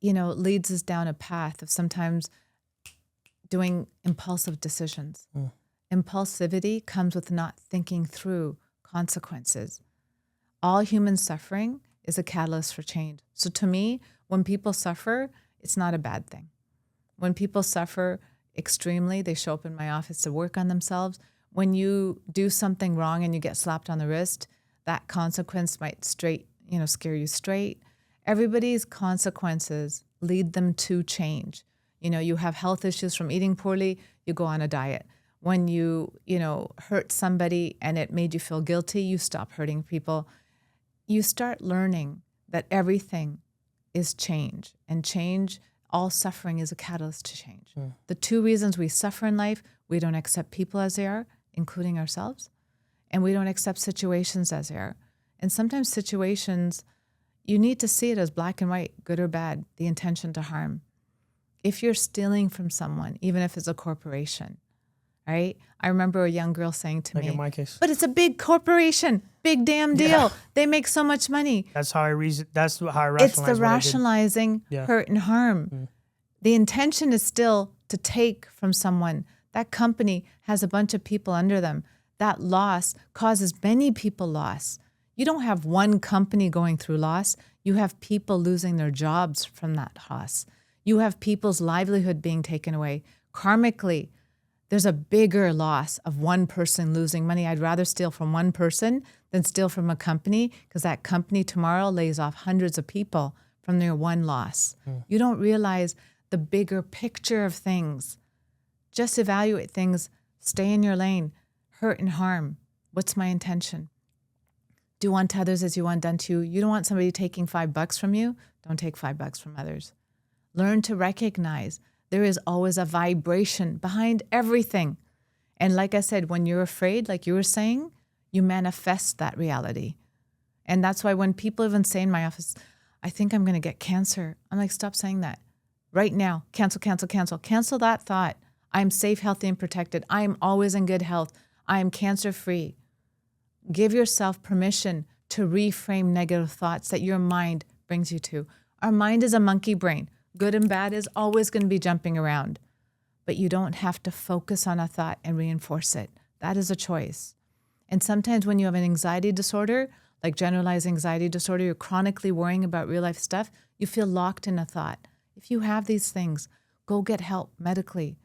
leads us down a path of sometimes doing impulsive decisions. Impulsivity comes with not thinking through consequences. All human suffering is a catalyst for change. So to me, when people suffer, it's not a bad thing. When people suffer extremely, they show up in my office to work on themselves. When you do something wrong and you get slapped on the wrist, that consequence might scare you straight. Everybody's consequences lead them to change. You have health issues from eating poorly, you go on a diet. When you hurt somebody and it made you feel guilty, you stop hurting people. You start learning that everything is change, and change, all suffering is a catalyst to change. The two reasons we suffer in life, we don't accept people as they are, including ourselves, and we don't accept situations as they are. And sometimes situations, you need to see it as black and white, good or bad, the intention to harm. If you're stealing from someone, even if it's a corporation, right? I remember a young girl saying to me, in my case, but it's a big corporation, big damn deal. Yeah. They make so much money. That's how I rationalize. It's the rationalizing hurt and harm. The intention is still to take from someone. That company has a bunch of people under them. That loss causes many people loss. You don't have one company going through loss. You have people losing their jobs from that loss. You have people's livelihood being taken away. Karmically, there's a bigger loss of one person losing money. I'd rather steal from one person than steal from a company, because that company tomorrow lays off hundreds of people from their one loss. You don't realize the bigger picture of things. Just evaluate things. Stay in your lane. Hurt and harm. What's my intention? Do unto others as you want done to you. You don't want somebody taking $5 from you. Don't take $5 from others. Learn to recognize there is always a vibration behind everything. And like I said, when you're afraid, like you were saying, you manifest that reality. And that's why when people even say in my office, I think I'm going to get cancer, I'm like, stop saying that. Right now, cancel, cancel, cancel. Cancel that thought. I'm safe, healthy, and protected. I am always in good health. I am cancer-free. Give yourself permission to reframe negative thoughts that your mind brings you to. Our mind is a monkey brain. Good and bad is always going to be jumping around. But you don't have to focus on a thought and reinforce it. That is a choice. And sometimes when you have an anxiety disorder, like generalized anxiety disorder, you're chronically worrying about real life stuff, you feel locked in a thought. If you have these things, go get help medically.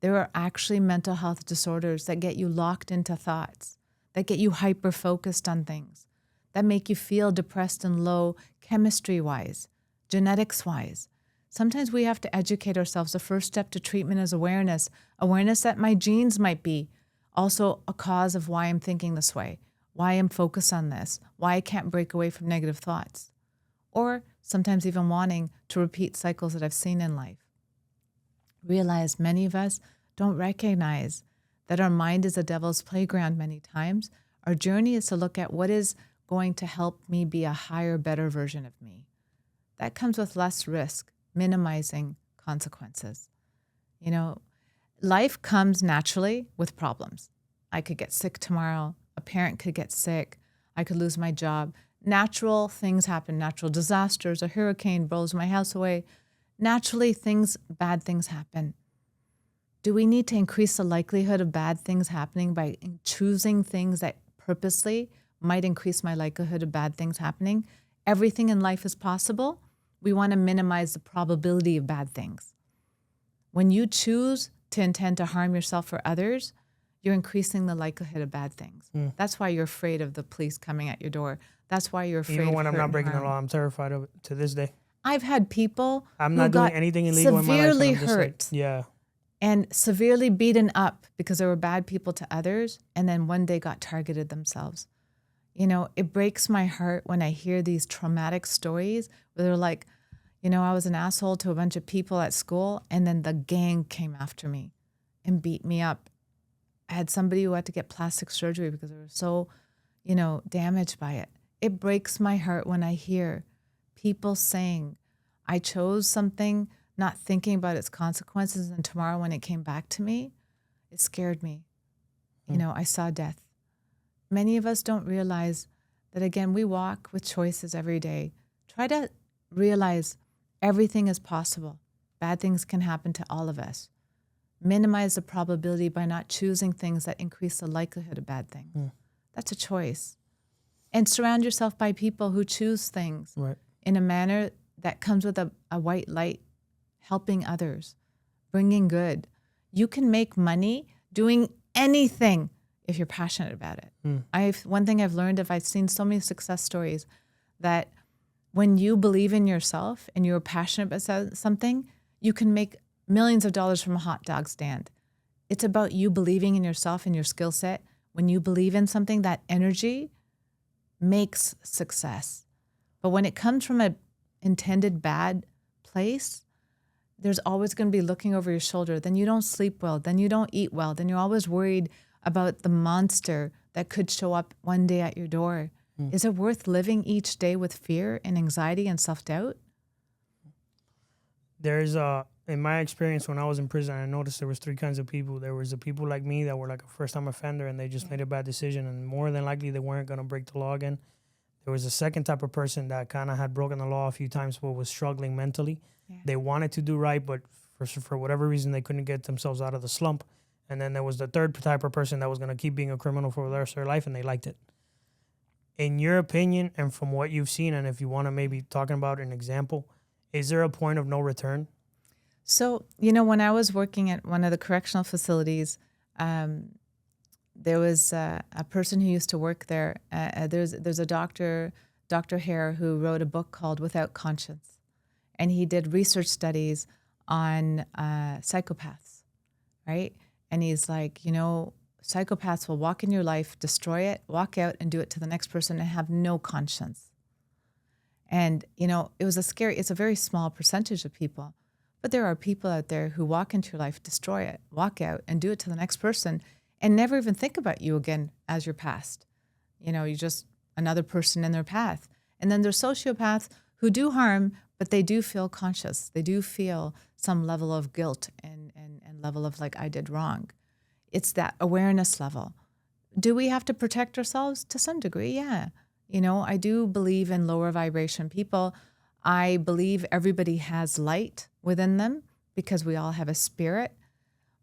There are actually mental health disorders that get you locked into thoughts, that get you hyper-focused on things, that make you feel depressed and low chemistry-wise, genetics-wise. Sometimes we have to educate ourselves. The first step to treatment is awareness. Awareness that my genes might be also a cause of why I'm thinking this way, why I'm focused on this, why I can't break away from negative thoughts, or sometimes even wanting to repeat cycles that I've seen in life. Realize many of us don't recognize that our mind is a devil's playground many times. Our journey is to look at what is going to help me be a higher, better version of me. That comes with less risk, minimizing consequences. Life comes naturally with problems. I could get sick tomorrow. A parent could get sick. I could lose my job. Natural things happen. Natural disasters. A hurricane blows my house away. Naturally, bad things happen. Do we need to increase the likelihood of bad things happening by choosing things that purposely might increase my likelihood of bad things happening? Everything in life is possible. We want to minimize the probability of bad things. When you choose to intend to harm yourself or others, you're increasing the likelihood of bad things. That's why you're afraid of the police coming at your door. That's why you're afraid Even when of I'm hurt not and breaking the harm. law, I'm terrified of it to this day. I've had people I'm who not doing got anything illegal in my life. severely And I'm just like, hurt yeah. and severely beaten up because they were bad people to others, and then one day got targeted themselves. You know, it breaks my heart when I hear these traumatic stories where they're like, you know, I was an asshole to a bunch of people at school, and then the gang came after me and beat me up. I had somebody who had to get plastic surgery because they were so, you know, damaged by it. It breaks my heart when I hear people saying, I chose something not thinking about its consequences, and tomorrow when it came back to me, it scared me. You know, I saw death. Many of us don't realize that, again, we walk with choices every day. Try to realize everything is possible. Bad things can happen to all of us. Minimize the probability by not choosing things that increase the likelihood of bad things. That's a choice. And surround yourself by people who choose things in a manner that comes with a white light, helping others, bringing good. You can make money doing anything if you're passionate about it. One thing I've learned, I've seen so many success stories, that when you believe in yourself and you're passionate about something, you can make millions of dollars from a hot dog stand. It's about you believing in yourself and your skill set. When you believe in something, that energy makes success. But when it comes from an intended bad place, there's always going to be looking over your shoulder. Then you don't sleep well. Then you don't eat well. Then you're always worried about the monster that could show up one day at your door. Is it worth living each day with fear and anxiety and self-doubt? There's in my experience when I was in prison, I noticed there was three kinds of people. There was the people like me that were like a first-time offender and they just made a bad decision, and more than likely they weren't going to break the law again. There was a second type of person that kind of had broken the law a few times but was struggling mentally. They wanted to do right, but for whatever reason they couldn't get themselves out of the slump. And then there was the third type of person that was going to keep being a criminal for the rest of their life, and they liked it. In your opinion, and from what you've seen, and if you want to maybe talking about an example, is there a point of no return? So, you know, when I was working at one of the correctional facilities, there was a person who used to work there. There's a doctor, Dr. Hare, who wrote a book called Without Conscience. And he did research studies on psychopaths, right? And he's like, you know, psychopaths will walk in your life, destroy it, walk out and do it to the next person and have no conscience. And, you know, it's a very small percentage of people. But there are people out there who walk into your life, destroy it, walk out and do it to the next person and never even think about you again as your past. You know, you're just another person in their path. And then there's sociopaths who do harm, but they do feel conscious. They do feel some level of guilt and level of like, I did wrong. It's that awareness level. Do we have to protect ourselves? To some degree, yeah. You know, I do believe in lower vibration people. I believe everybody has light within them because we all have a spirit.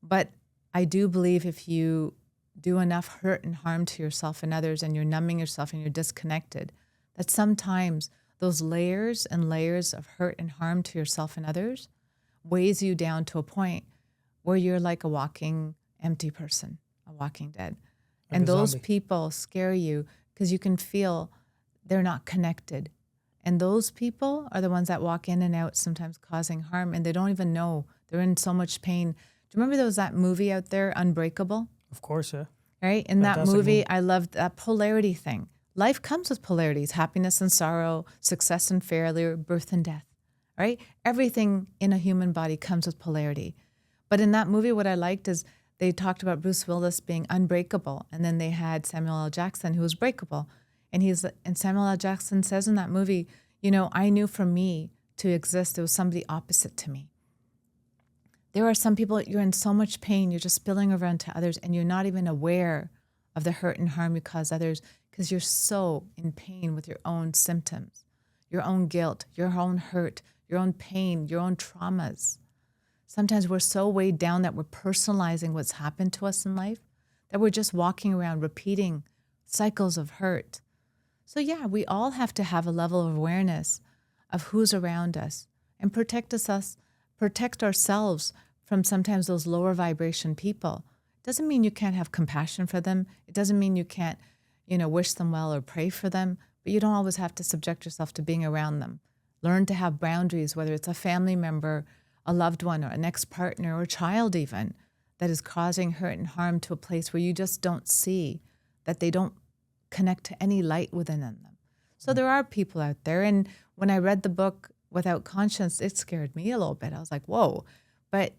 But I do believe if you do enough hurt and harm to yourself and others and you're numbing yourself and you're disconnected, that sometimes those layers and layers of hurt and harm to yourself and others weighs you down to a point where you're like a walking empty person, a walking dead. Like and those zombie. People scare you because you can feel they're not connected. And those people are the ones that walk in and out, sometimes causing harm, and they don't even know. They're in so much pain. Do you remember there was that movie out there, Unbreakable? Of course, yeah. Right? In that movie, I loved that polarity thing. Life comes with polarities, happiness and sorrow, success and failure, birth and death, right? Everything in a human body comes with polarity. But in that movie, what I liked is they talked about Bruce Willis being unbreakable, and then they had Samuel L. Jackson, who was breakable. And Samuel L. Jackson says in that movie, you know, I knew for me to exist, there was somebody opposite to me. There are some people, you're in so much pain, you're just spilling over onto others, and you're not even aware of the hurt and harm you cause others because you're so in pain with your own symptoms, your own guilt, your own hurt, your own pain, your own traumas. Sometimes we're so weighed down that we're personalizing what's happened to us in life, that we're just walking around repeating cycles of hurt. So yeah, we all have to have a level of awareness of who's around us and protect ourselves from sometimes those lower vibration people. It Doesn't mean you can't have compassion for them. It doesn't mean you can't, wish them well or pray for them, but you don't always have to subject yourself to being around them. Learn to have boundaries, whether it's a family member, a loved one, or an ex-partner, or a child even, that is causing hurt and harm to a place where you just don't see that they don't connect to any light within them. So there are people out there. And when I read the book Without Conscience, it scared me a little bit. I was like, whoa. But,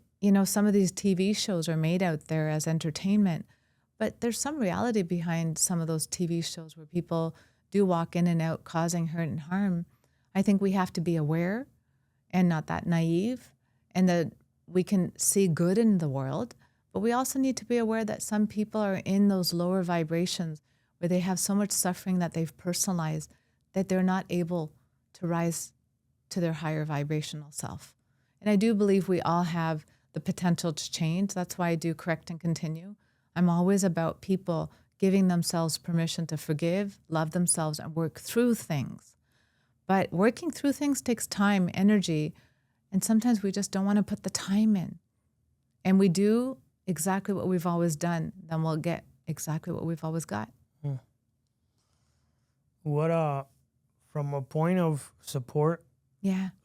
some of these TV shows are made out there as entertainment. But there's some reality behind some of those TV shows where people do walk in and out causing hurt and harm. I think we have to be aware and not that naive, and that we can see good in the world. But we also need to be aware that some people are in those lower vibrations where they have so much suffering that they've personalized that they're not able to rise to their higher vibrational self. And I do believe we all have the potential to change. That's why I do Correct and Continue. I'm always about people giving themselves permission to forgive, love themselves, and work through things. But working through things takes time, energy, and sometimes we just don't want to put the time in. And we do exactly what we've always done, then we'll get exactly what we've always got. What, from a point of support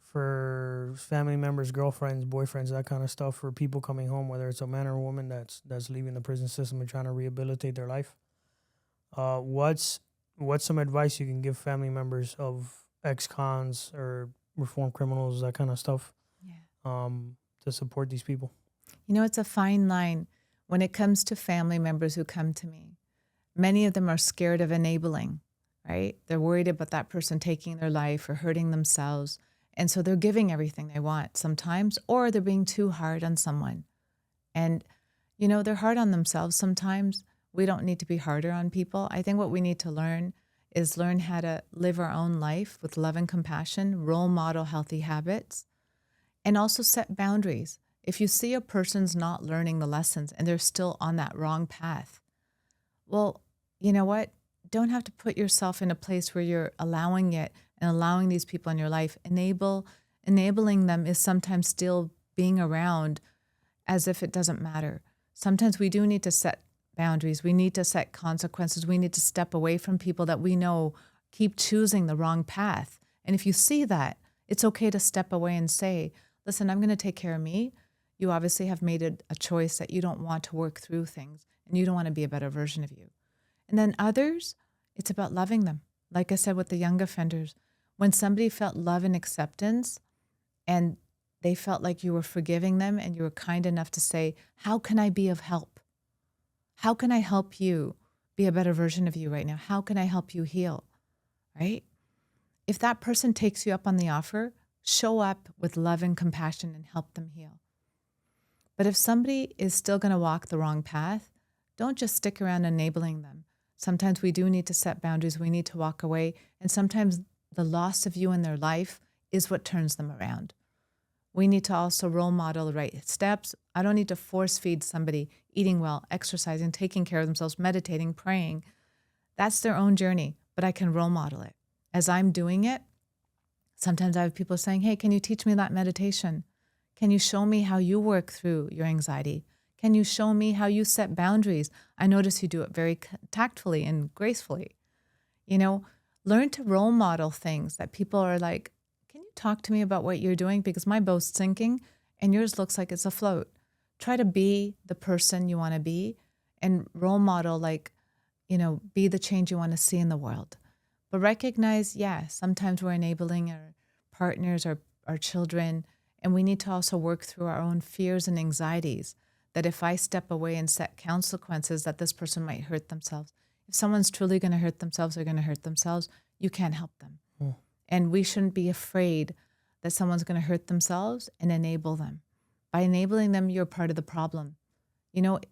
for family members, girlfriends, boyfriends, that kind of stuff, for people coming home, whether it's a man or a woman that's leaving the prison system and trying to rehabilitate their life, what's some advice you can give family members of ex-cons or reformed criminals, that kind of stuff, to support these people? It's a fine line when it comes to family members who come to me. Many of them are scared of enabling, right? They're worried about that person taking their life or hurting themselves. And so they're giving everything they want sometimes, or they're being too hard on someone. And, they're hard on themselves sometimes. We don't need to be harder on people. I think what we need to learn is learn how to live our own life with love and compassion, role model healthy habits, and also set boundaries. If you see a person's not learning the lessons and they're still on that wrong path, well, you know what? Don't have to put yourself in a place where you're allowing it and allowing these people in your life. Enabling them is sometimes still being around as if it doesn't matter. Sometimes we do need to set boundaries. We need to set consequences. We need to step away from people that we know keep choosing the wrong path. And if you see that, it's okay to step away and say, listen, I'm going to take care of me. You obviously have made a choice that you don't want to work through things and you don't want to be a better version of you. And then others, it's about loving them. Like I said with the young offenders, when somebody felt love and acceptance and they felt like you were forgiving them and you were kind enough to say, how can I be of help? How can I help you be a better version of you right now? How can I help you heal? Right? If that person takes you up on the offer, show up with love and compassion and help them heal. But if somebody is still going to walk the wrong path, don't just stick around enabling them. Sometimes we do need to set boundaries. We need to walk away. And sometimes the loss of you in their life is what turns them around. We need to also role model the right steps. I don't need to force feed somebody eating well, exercising, taking care of themselves, meditating, praying. That's their own journey, but I can role model it. As I'm doing it, sometimes I have people saying, hey, can you teach me that meditation? Can you show me how you work through your anxiety? Can you show me how you set boundaries? I notice you do it very tactfully and gracefully. Learn to role model things that people are like, can you talk to me about what you're doing? Because my boat's sinking and yours looks like it's afloat. Try to be the person you want to be and role model, be the change you want to see in the world. But recognize, sometimes we're enabling our partners, our children, and we need to also work through our own fears and anxieties. That if I step away and set consequences, that this person might hurt themselves. If someone's truly going to hurt themselves, they're going to hurt themselves. You can't help them. And we shouldn't be afraid that someone's going to hurt themselves and enable them. By enabling them, you're part of the problem.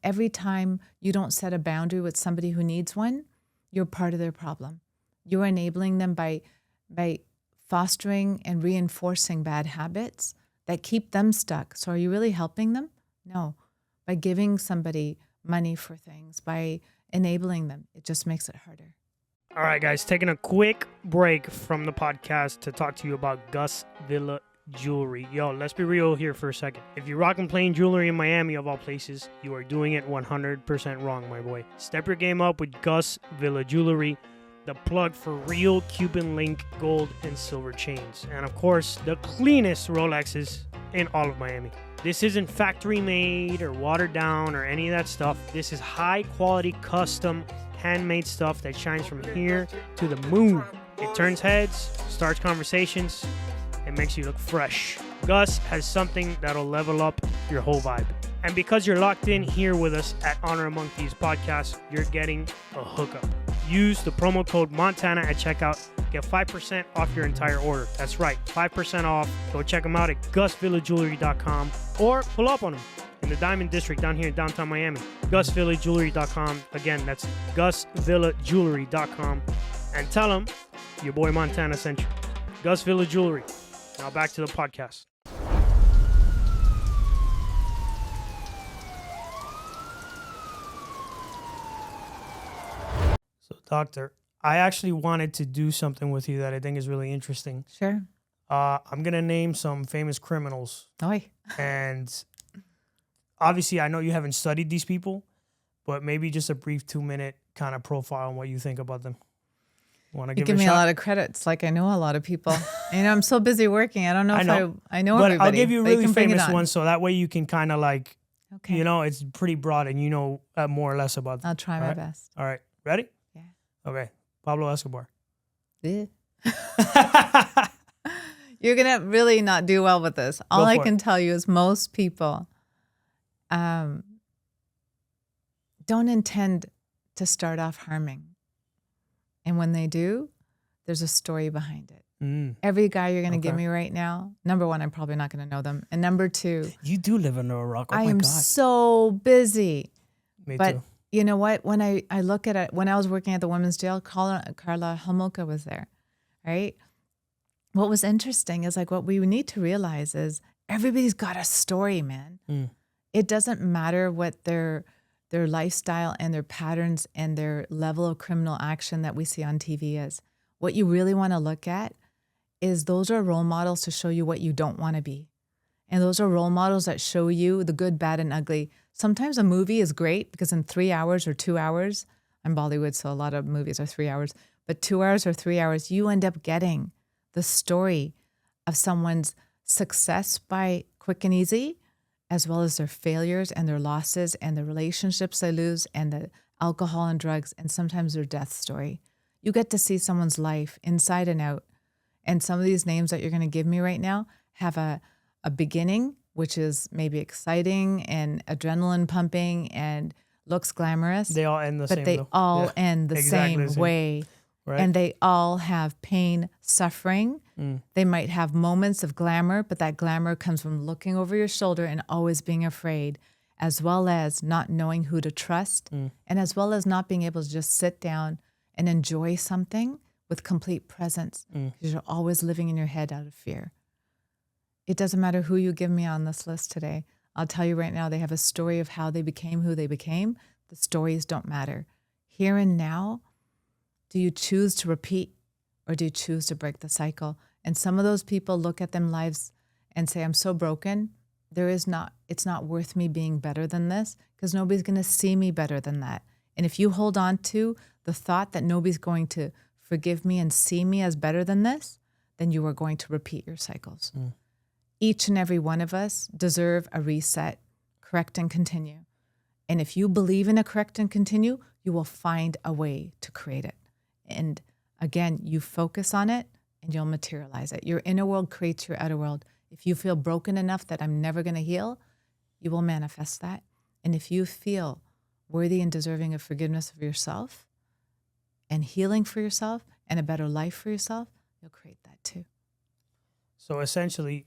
Every time you don't set a boundary with somebody who needs one, you're part of their problem. You're enabling them by fostering and reinforcing bad habits that keep them stuck. So are you really helping them? No. By giving somebody money for things, by enabling them, it just makes it harder. All right, guys, taking a quick break from the podcast to talk to you about Gus Jewelry. Yo, let's be real here for a second. If you're rocking plain jewelry in Miami, of all places, you are doing it 100% wrong, my boy. Step your game up with Gus Villa Jewelry, the plug for real Cuban link gold and silver chains. And of course, the cleanest Rolexes in all of Miami. This isn't factory made or watered down or any of that stuff. This is high quality, custom, handmade stuff that shines from here to the moon. It turns heads, starts conversations, and makes you look fresh. Gus has something that'll level up your whole vibe. And because you're locked in here with us at Honor Among Thieves Podcast, you're getting a hookup. Use the promo code Montana at checkout. Get 5% off your entire order. That's right, 5% off. Go check them out at gusvillajewelry.com or pull up on them in the Diamond District down here in downtown Miami. gusvillajewelry.com. Again, that's gusvillajewelry.com. And tell them your boy Montana sent you. Gus Villa Jewelry. Now back to the podcast. So, Doctor, I actually wanted to do something with you that I think is really interesting. Sure. I'm going to name some famous criminals. Oi. And obviously, I know you haven't studied these people, but maybe just a brief 2-minute kind of profile on what you think about them. Want to You give me a lot of credits, like I know a lot of people. I'm so busy working. I don't know if I know but everybody. I'll give you but you really can bring it famous on. ones, so that way you can kind of like, Okay. it's pretty broad and you know more or less about them. I'll try my best. All right. Ready? Yeah. Okay. Pablo Escobar. Eh. You're going to really not do well with this. All I can tell you is most people don't intend to start off harming. And when they do, there's a story behind it. Every guy you're going to give me right now, number one, I'm probably not going to know them. And number two, you do live under a rock. Oh I my am God. so busy. Me But too. you know what? When I look at it, when I was working at the women's jail, Carla Homolka was there, right? What was interesting is like what we need to realize is everybody's got a story, man. It doesn't matter what their lifestyle and their patterns and their level of criminal action that we see on TV is. What you really want to look at is those are role models to show you what you don't want to be. And those are role models that show you the good, bad, and ugly. Sometimes a movie is great because in 3 hours or 2 hours, I'm Bollywood, so a lot of movies are 3 hours, but 2 hours or 3 hours, you end up getting the story of someone's success by quick and easy, as well as their failures and their losses and the relationships they lose and the alcohol and drugs and sometimes their death story. You get to see someone's life inside and out. And some of these names that you're going to give me right now have a beginning, which is maybe exciting and adrenaline pumping and looks glamorous. They all end the same. But they all end the Exactly same way. Right? And they all have pain, suffering. They might have moments of glamour, but that glamour comes from looking over your shoulder and always being afraid, as well as not knowing who to trust, and as well as not being able to just sit down and enjoy something with complete presence, because you're always living in your head out of fear. It doesn't matter who you give me on this list today. I'll tell you right now, they have a story of how they became who they became. The stories don't matter. Here and now, do you choose to repeat or do you choose to break the cycle? And some of those people look at them lives and say, I'm so broken. It's not worth me being better than this because nobody's going to see me better than that. And if you hold on to the thought that nobody's going to forgive me and see me as better than this, then you are going to repeat your cycles. Each and every one of us deserve a reset, correct and continue. And if you believe in a correct and continue, you will find a way to create it. And again, you focus on it and you'll materialize it. Your inner world creates your outer world. If you feel broken enough that I'm never going to heal, you will manifest that. And if you feel worthy and deserving of forgiveness of yourself and healing for yourself and a better life for yourself, you'll create that too. So essentially,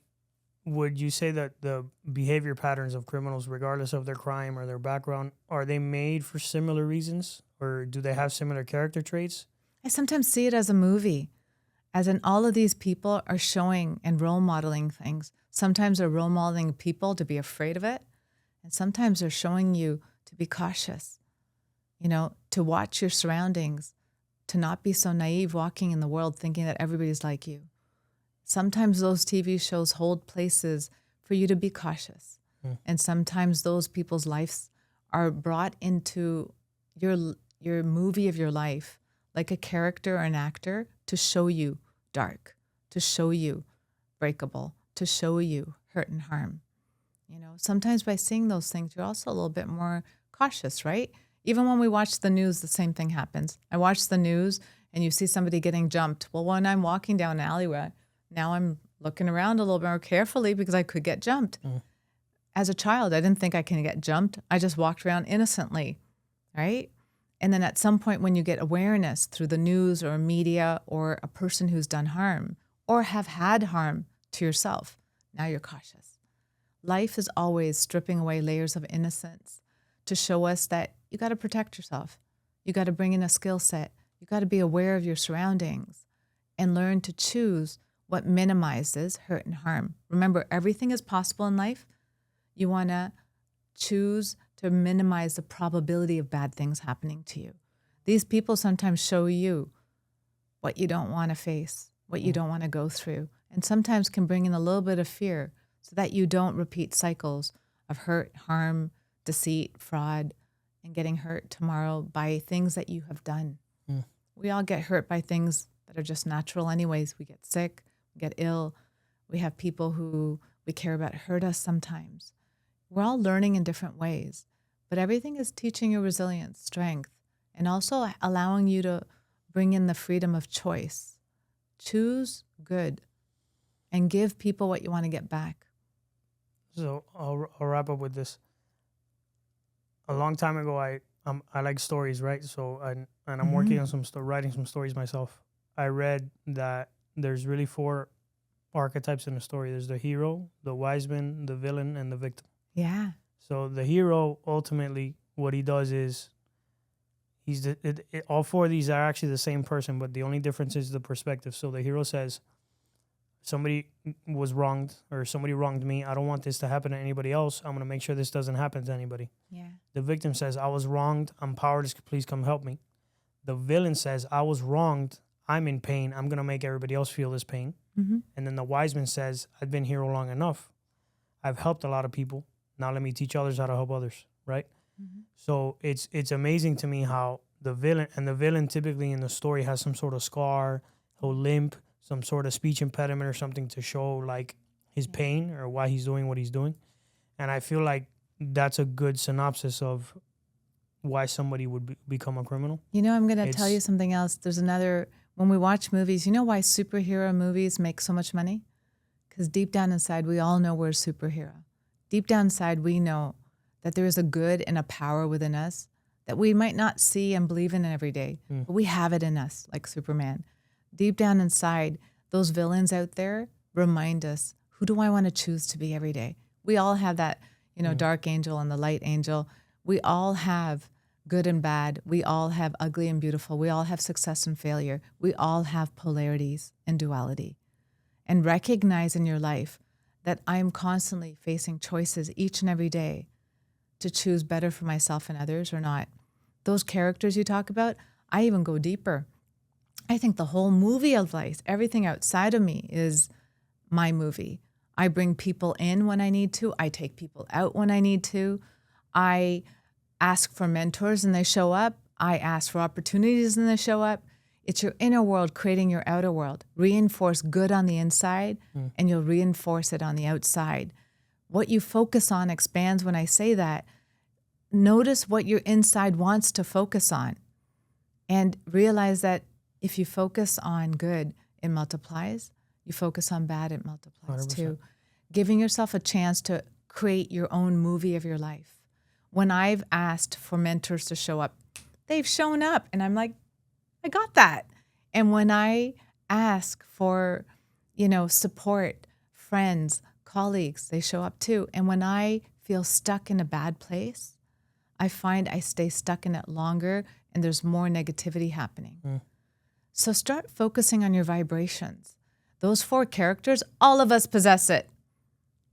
would you say that the behavior patterns of criminals, regardless of their crime or their background, are they made for similar reasons, or do they have similar character traits? I sometimes see it as a movie, as in all of these people are showing and role modeling things. Sometimes they're role modeling people to be afraid of it, and sometimes they're showing you to be cautious, to watch your surroundings, to not be so naive walking in the world thinking that everybody's like you. Sometimes those TV shows hold places for you to be cautious. And sometimes those people's lives are brought into your movie of your life, like a character or an actor, to show you dark, to show you breakable, to show you hurt and harm. You know, sometimes by seeing those things, you're also a little bit more cautious, right? Even when we watch the news, the same thing happens. I watch the news and you see somebody getting jumped. Well, when I'm walking down an alleyway, now I'm looking around a little bit more carefully because I could get jumped. As a child, I didn't think I can get jumped. I just walked around innocently, right? And then at some point when you get awareness through the news or media or a person who's done harm or have had harm to yourself, now you're cautious. Life is always stripping away layers of innocence to show us that you got to protect yourself. You got to bring in a skill set. You got to be aware of your surroundings and learn to choose what minimizes hurt and harm. Remember, everything is possible in life. You want to choose to minimize the probability of bad things happening to you. These people sometimes show you what you don't want to face, what you don't want to go through, and sometimes can bring in a little bit of fear so that you don't repeat cycles of hurt, harm, deceit, fraud, and getting hurt tomorrow by things that you have done. We all get hurt by things that are just natural anyways. We get sick, we get ill. We have people who we care about hurt us sometimes. We're all learning in different ways, but everything is teaching you resilience, strength, and also allowing you to bring in the freedom of choice. Choose good and give people what you want to get back. So I'll wrap up with this. A long time ago, I like stories, right? So I'm working on writing some stories myself. I read that there's really 4 archetypes in a story. There's the hero, the wise man, the villain, and the victim. Yeah. So the hero, ultimately, what he does is all 4 of these are actually the same person, but the only difference is the perspective. So the hero says, somebody was wronged or somebody wronged me. I don't want this to happen to anybody else. I'm going to make sure this doesn't happen to anybody. Yeah. The victim says, I was wronged. I'm powerless. Please come help me. The villain says, I was wronged. I'm in pain. I'm going to make everybody else feel this pain. And then the wise man says, I've been here long enough. I've helped a lot of people. Now let me teach others how to help others, right? So it's amazing to me how the villain typically in the story has some sort of scar, he'll limp, some sort of speech impediment or something to show like his pain or why he's doing what he's doing. And I feel like that's a good synopsis of why somebody would become a criminal. You know, I'm going to tell you something else. There's another, when we watch movies, you know why superhero movies make so much money? Because deep down inside, we all know we're a superhero. Deep down inside, we know that there is a good and a power within us that we might not see and believe in every day, but we have it in us, like Superman. Deep down inside, those villains out there remind us, who do I want to choose to be every day? We all have that, you know, dark angel and the light angel. We all have good and bad. We all have ugly and beautiful. We all have success and failure. We all have polarities and duality. And recognize in your life that I'm constantly facing choices each and every day to choose better for myself and others or not. Those characters you talk about, I even go deeper. I think the whole movie of life, everything outside of me is my movie. I bring people in when I need to. I take people out when I need to. I ask for mentors and they show up. I ask for opportunities and they show up. It's your inner world creating your outer world. Reinforce good on the inside and you'll reinforce it on the outside. What you focus on expands. When I say that, notice what your inside wants to focus on and realize that if you focus on good, it multiplies. You focus on bad, it multiplies 100%. Too. Giving yourself a chance to create your own movie of your life. When I've asked for mentors to show up, they've shown up and I'm like, I got that. And when I ask for, you know, support, friends, colleagues, they show up too. And when I feel stuck in a bad place, I find I stay stuck in it longer and there's more negativity happening. So start focusing on your vibrations. Those 4 characters, all of us possess it.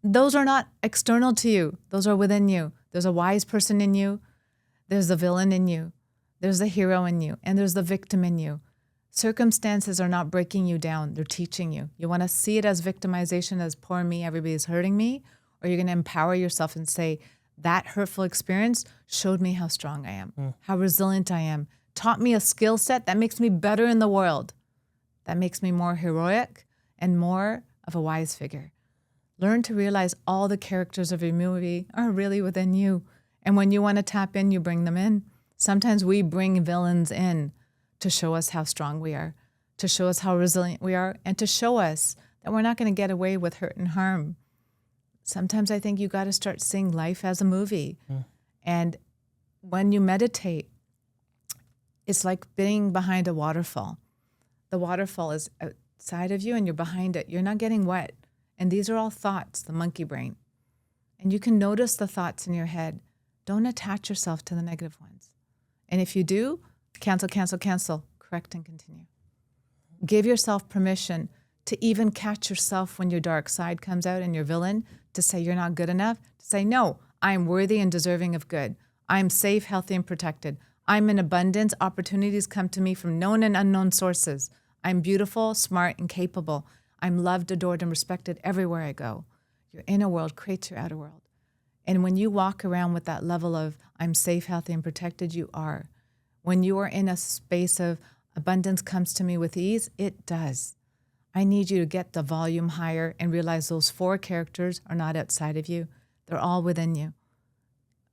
Those are not external to you. Those are within you. There's a wise person in you. There's the villain in you. There's the hero in you. And there's the victim in you. Circumstances are not breaking you down. They're teaching you. You want to see it as victimization, as poor me, everybody's hurting me, or you're going to empower yourself and say, that hurtful experience showed me how strong I am, how resilient I am, taught me a skill set that makes me better in the world, that makes me more heroic and more of a wise figure. Learn to realize all the characters of your movie are really within you. And when you want to tap in, you bring them in. Sometimes we bring villains in to show us how strong we are, to show us how resilient we are, and to show us that we're not going to get away with hurt and harm. Sometimes I think you got to start seeing life as a movie. And when you meditate, it's like being behind a waterfall. The waterfall is outside of you and you're behind it. You're not getting wet. And these are all thoughts, the monkey brain. And you can notice the thoughts in your head. Don't attach yourself to the negative ones. And if you do, cancel, cancel, cancel, correct and continue. Give yourself permission to even catch yourself when your dark side comes out and your villain, to say you're not good enough, to say, no, I am worthy and deserving of good. I am safe, healthy, and protected. I'm in abundance. Opportunities come to me from known and unknown sources. I'm beautiful, smart, and capable. I'm loved, adored, and respected everywhere I go. Your inner world creates your outer world. And when you walk around with that level of I'm safe, healthy, and protected, you are. When you are in a space of abundance comes to me with ease, it does. I need you to get the volume higher and realize those 4 characters are not outside of you. They're all within you.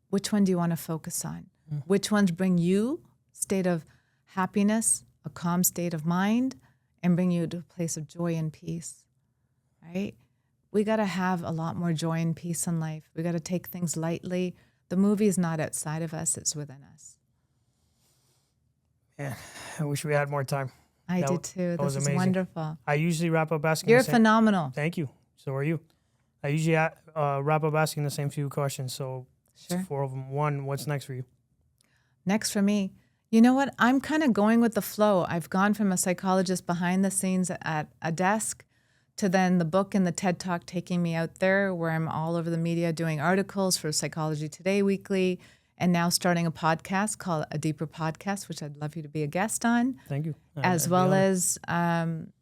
Which one do you want to focus on? Which ones bring you state of happiness, a calm state of mind, and bring you to a place of joy and peace, right? We got to have a lot more joy and peace in life. We got to take things lightly. The movie is not outside of us, it's within us. Yeah, I wish we had more time. I did too. This is wonderful. I usually wrap up asking You're phenomenal. Thank you. So are you. I usually wrap up asking the same few questions. So Sure. 4 of them. 1, what's next for you? Next for me, you know what? I'm kind of going with the flow. I've gone from a psychologist behind the scenes at a desk to then the book and the TED Talk taking me out there where I'm all over the media doing articles for Psychology Today Weekly, and now starting a podcast called A Deeper Podcast, which I'd love you to be a guest on. Thank you. As well as trying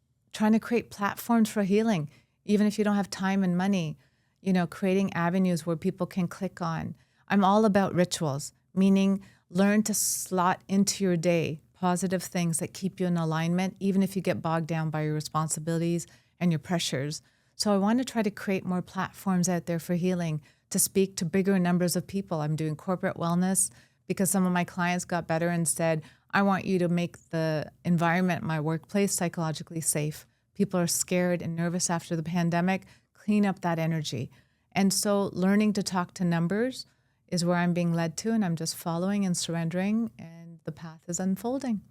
to create platforms for healing, even if you don't have time and money, you know, creating avenues where people can click on. I'm all about rituals, meaning learn to slot into your day positive things that keep you in alignment, even if you get bogged down by your responsibilities and your pressures. So I want to try to create more platforms out there for healing, to speak to bigger numbers of people. I'm doing corporate wellness because some of my clients got better and said, I want you to make the environment, my workplace, psychologically safe. People are scared and nervous after the pandemic. Clean up that energy. And so learning to talk to numbers is where I'm being led to, and I'm just following and surrendering, and the path is unfolding.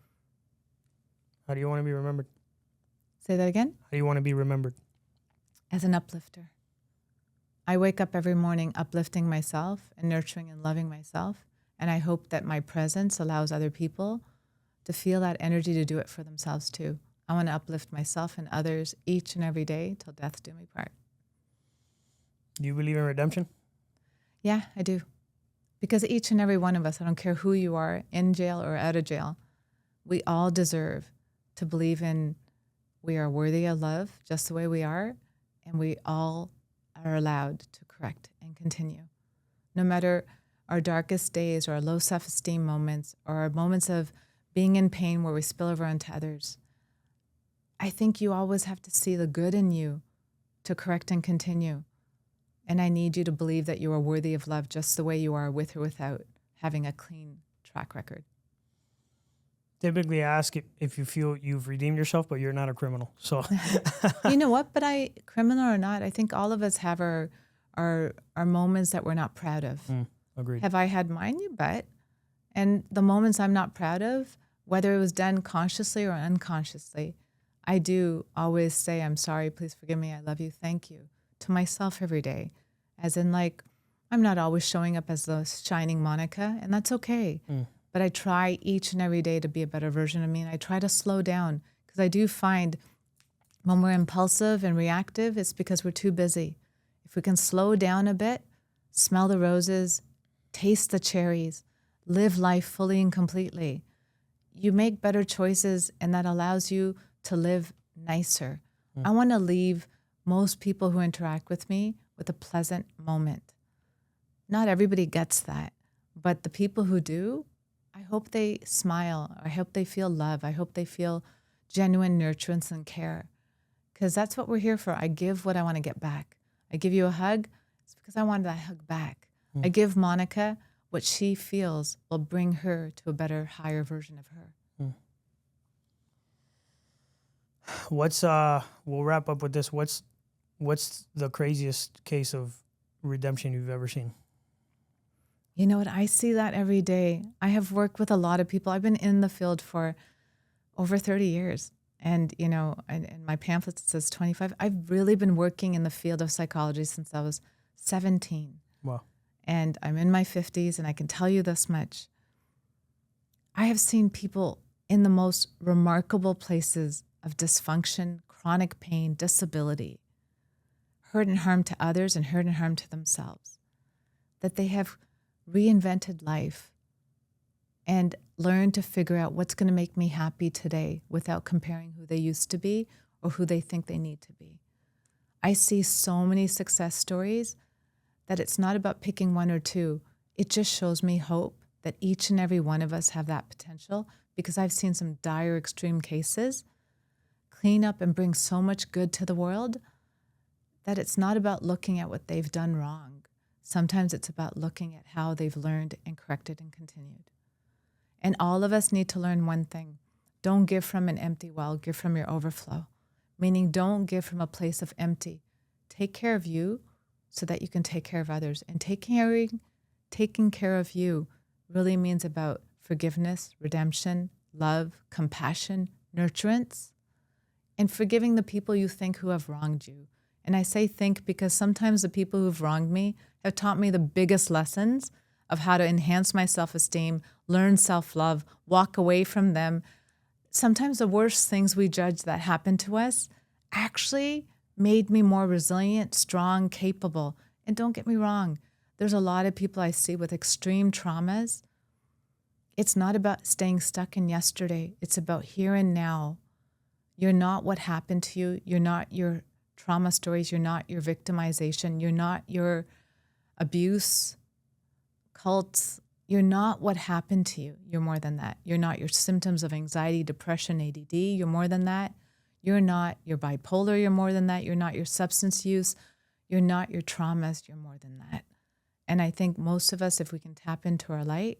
How do you want to be remembered? Say that again? How do you want to be remembered? As an uplifter. I wake up every morning uplifting myself and nurturing and loving myself, and I hope that my presence allows other people to feel that energy to do it for themselves too. I want to uplift myself and others each and every day till death do me part. Do you believe in redemption? Yeah, I do. Because each and every one of us, I don't care who you are, in jail or out of jail, we all deserve to believe in we are worthy of love just the way we are, and we all are allowed to correct and continue. No matter our darkest days or our low self-esteem moments or our moments of being in pain where we spill over onto others, I think you always have to see the good in you to correct and continue. And I need you to believe that you are worthy of love just the way you are, with or without having a clean track record. Typically, I ask if you feel you've redeemed yourself, but you're not a criminal. So, You know what? But criminal or not, I think all of us have our moments that we're not proud of. Agreed. Have I had mine? You bet. And the moments I'm not proud of, whether it was done consciously or unconsciously, I do always say, I'm sorry, please forgive me, I love you, thank you, to myself every day. As in, like, I'm not always showing up as the shining Monica, and that's okay. But I try each and every day to be a better version of me, and I try to slow down, because I do find when we're impulsive and reactive, it's because we're too busy. If we can slow down a bit, smell the roses, taste the cherries, live life fully and completely, you make better choices, and that allows you to live nicer. I want to leave most people who interact with me with a pleasant moment. Not everybody gets that, but the people who do, I hope they smile. I hope they feel love. I hope they feel genuine nurturance and care, because that's what we're here for. I give what I want to get back. I give you a hug, it's because I wanted that hug back. I give Monica what she feels will bring her to a better, higher version of her. We'll wrap up with this. What's the craziest case of redemption you've ever seen? You know what? I see that every day. I have worked with a lot of people. I've been in the field for over 30 years. And, you know, in my pamphlet, it says 25. I've really been working in the field of psychology since I was 17. Wow. And I'm in my 50s, and I can tell you this much. I have seen people in the most remarkable places of dysfunction, chronic pain, disability, hurt and harm to others and hurt and harm to themselves, that they have reinvented life and learned to figure out what's going to make me happy today without comparing who they used to be or who they think they need to be. I see so many success stories that it's not about picking one or two. It just shows me hope that each and every one of us have that potential, because I've seen some dire extreme cases clean up and bring so much good to the world that it's not about looking at what they've done wrong. Sometimes it's about looking at how they've learned and corrected and continued. And all of us need to learn one thing. Don't give from an empty well, give from your overflow. Meaning, don't give from a place of empty. Take care of you so that you can take care of others. And taking care of you really means about forgiveness, redemption, love, compassion, nurturance, and forgiving the people you think who have wronged you. And I say think because sometimes the people who've wronged me have taught me the biggest lessons of how to enhance my self-esteem, learn self-love, walk away from them. Sometimes the worst things we judge that happened to us actually made me more resilient, strong, capable. And don't get me wrong, there's a lot of people I see with extreme traumas. It's not about staying stuck in yesterday. It's about here and now. You're not what happened to you. You're not your trauma stories. You're not your victimization. You're not your abuse, cults. You're not what happened to you. You're more than that. You're not your symptoms of anxiety, depression, ADD. You're more than that. You're not your bipolar. You're more than that. You're not your substance use. You're not your traumas. You're more than that. And I think most of us, if we can tap into our light,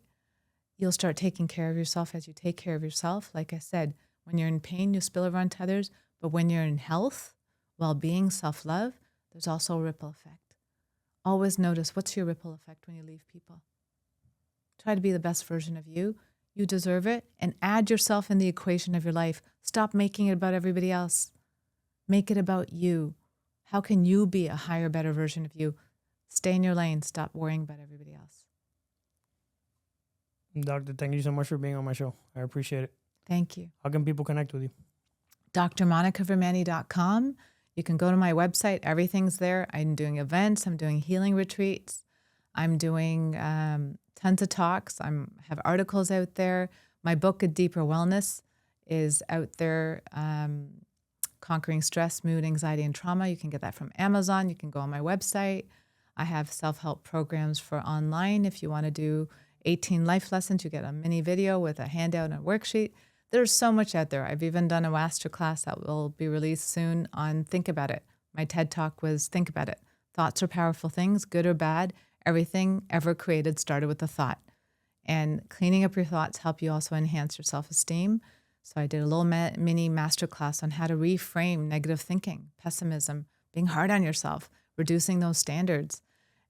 you'll start taking care of yourself as you take care of yourself. Like I said, when you're in pain, you spill over onto others. But when you're in health, well-being, self-love, there's also a ripple effect. Always notice, what's your ripple effect when you leave people? Try to be the best version of you. You deserve it. And add yourself in the equation of your life. Stop making it about everybody else. Make it about you. How can you be a higher, better version of you? Stay in your lane. Stop worrying about everybody else. Doctor, thank you so much for being on my show. I appreciate it. Thank you. How can people connect with you? drmonicavermani.com. You can go to my website. Everything's there. I'm doing events. I'm doing healing retreats. I'm doing tons of talks. I have articles out there. My book, A Deeper Wellness, is out there. Conquering Stress, Mood, Anxiety, and Trauma. You can get that from Amazon. You can go on my website. I have self-help programs for online. If you want to do 18 life lessons, you get a mini video with a handout and a worksheet. There's so much out there. I've even done a masterclass that will be released soon on Think About It. My TED Talk was Think About It. Thoughts are powerful things, good or bad. Everything ever created started with a thought. And cleaning up your thoughts help you also enhance your self-esteem. So I did a little mini masterclass on how to reframe negative thinking, pessimism, being hard on yourself, reducing those standards.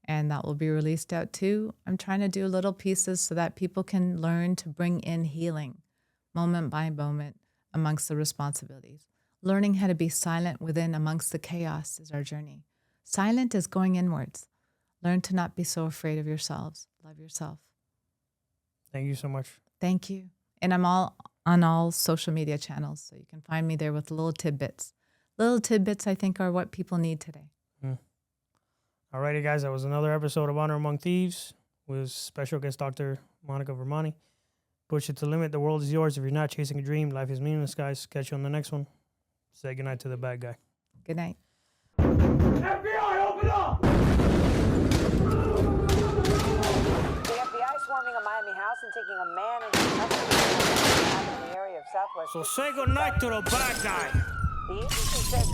And that will be released out too. I'm trying to do little pieces so that people can learn to bring in healing moment by moment amongst the responsibilities. Learning how to be silent within amongst the chaos is our journey. Silent is going inwards. Learn to not be so afraid of yourselves. Love yourself. Thank you so much. Thank you. And I'm all on all social media channels, so you can find me there with little tidbits. Little tidbits, I think, are what people need today. Alrighty, guys, that was another episode of Honor Among Thieves with special guest Dr. Monica Vermani. Push it to the limit. The world is yours. If you're not chasing a dream, life is meaningless, guys. Catch you on the next one. Say goodnight to the bad guy. Good night. FBI, open up! The FBI swarming a Miami house and taking a man into custody in the area of Southwest. So say goodnight to the bad guy. The agency says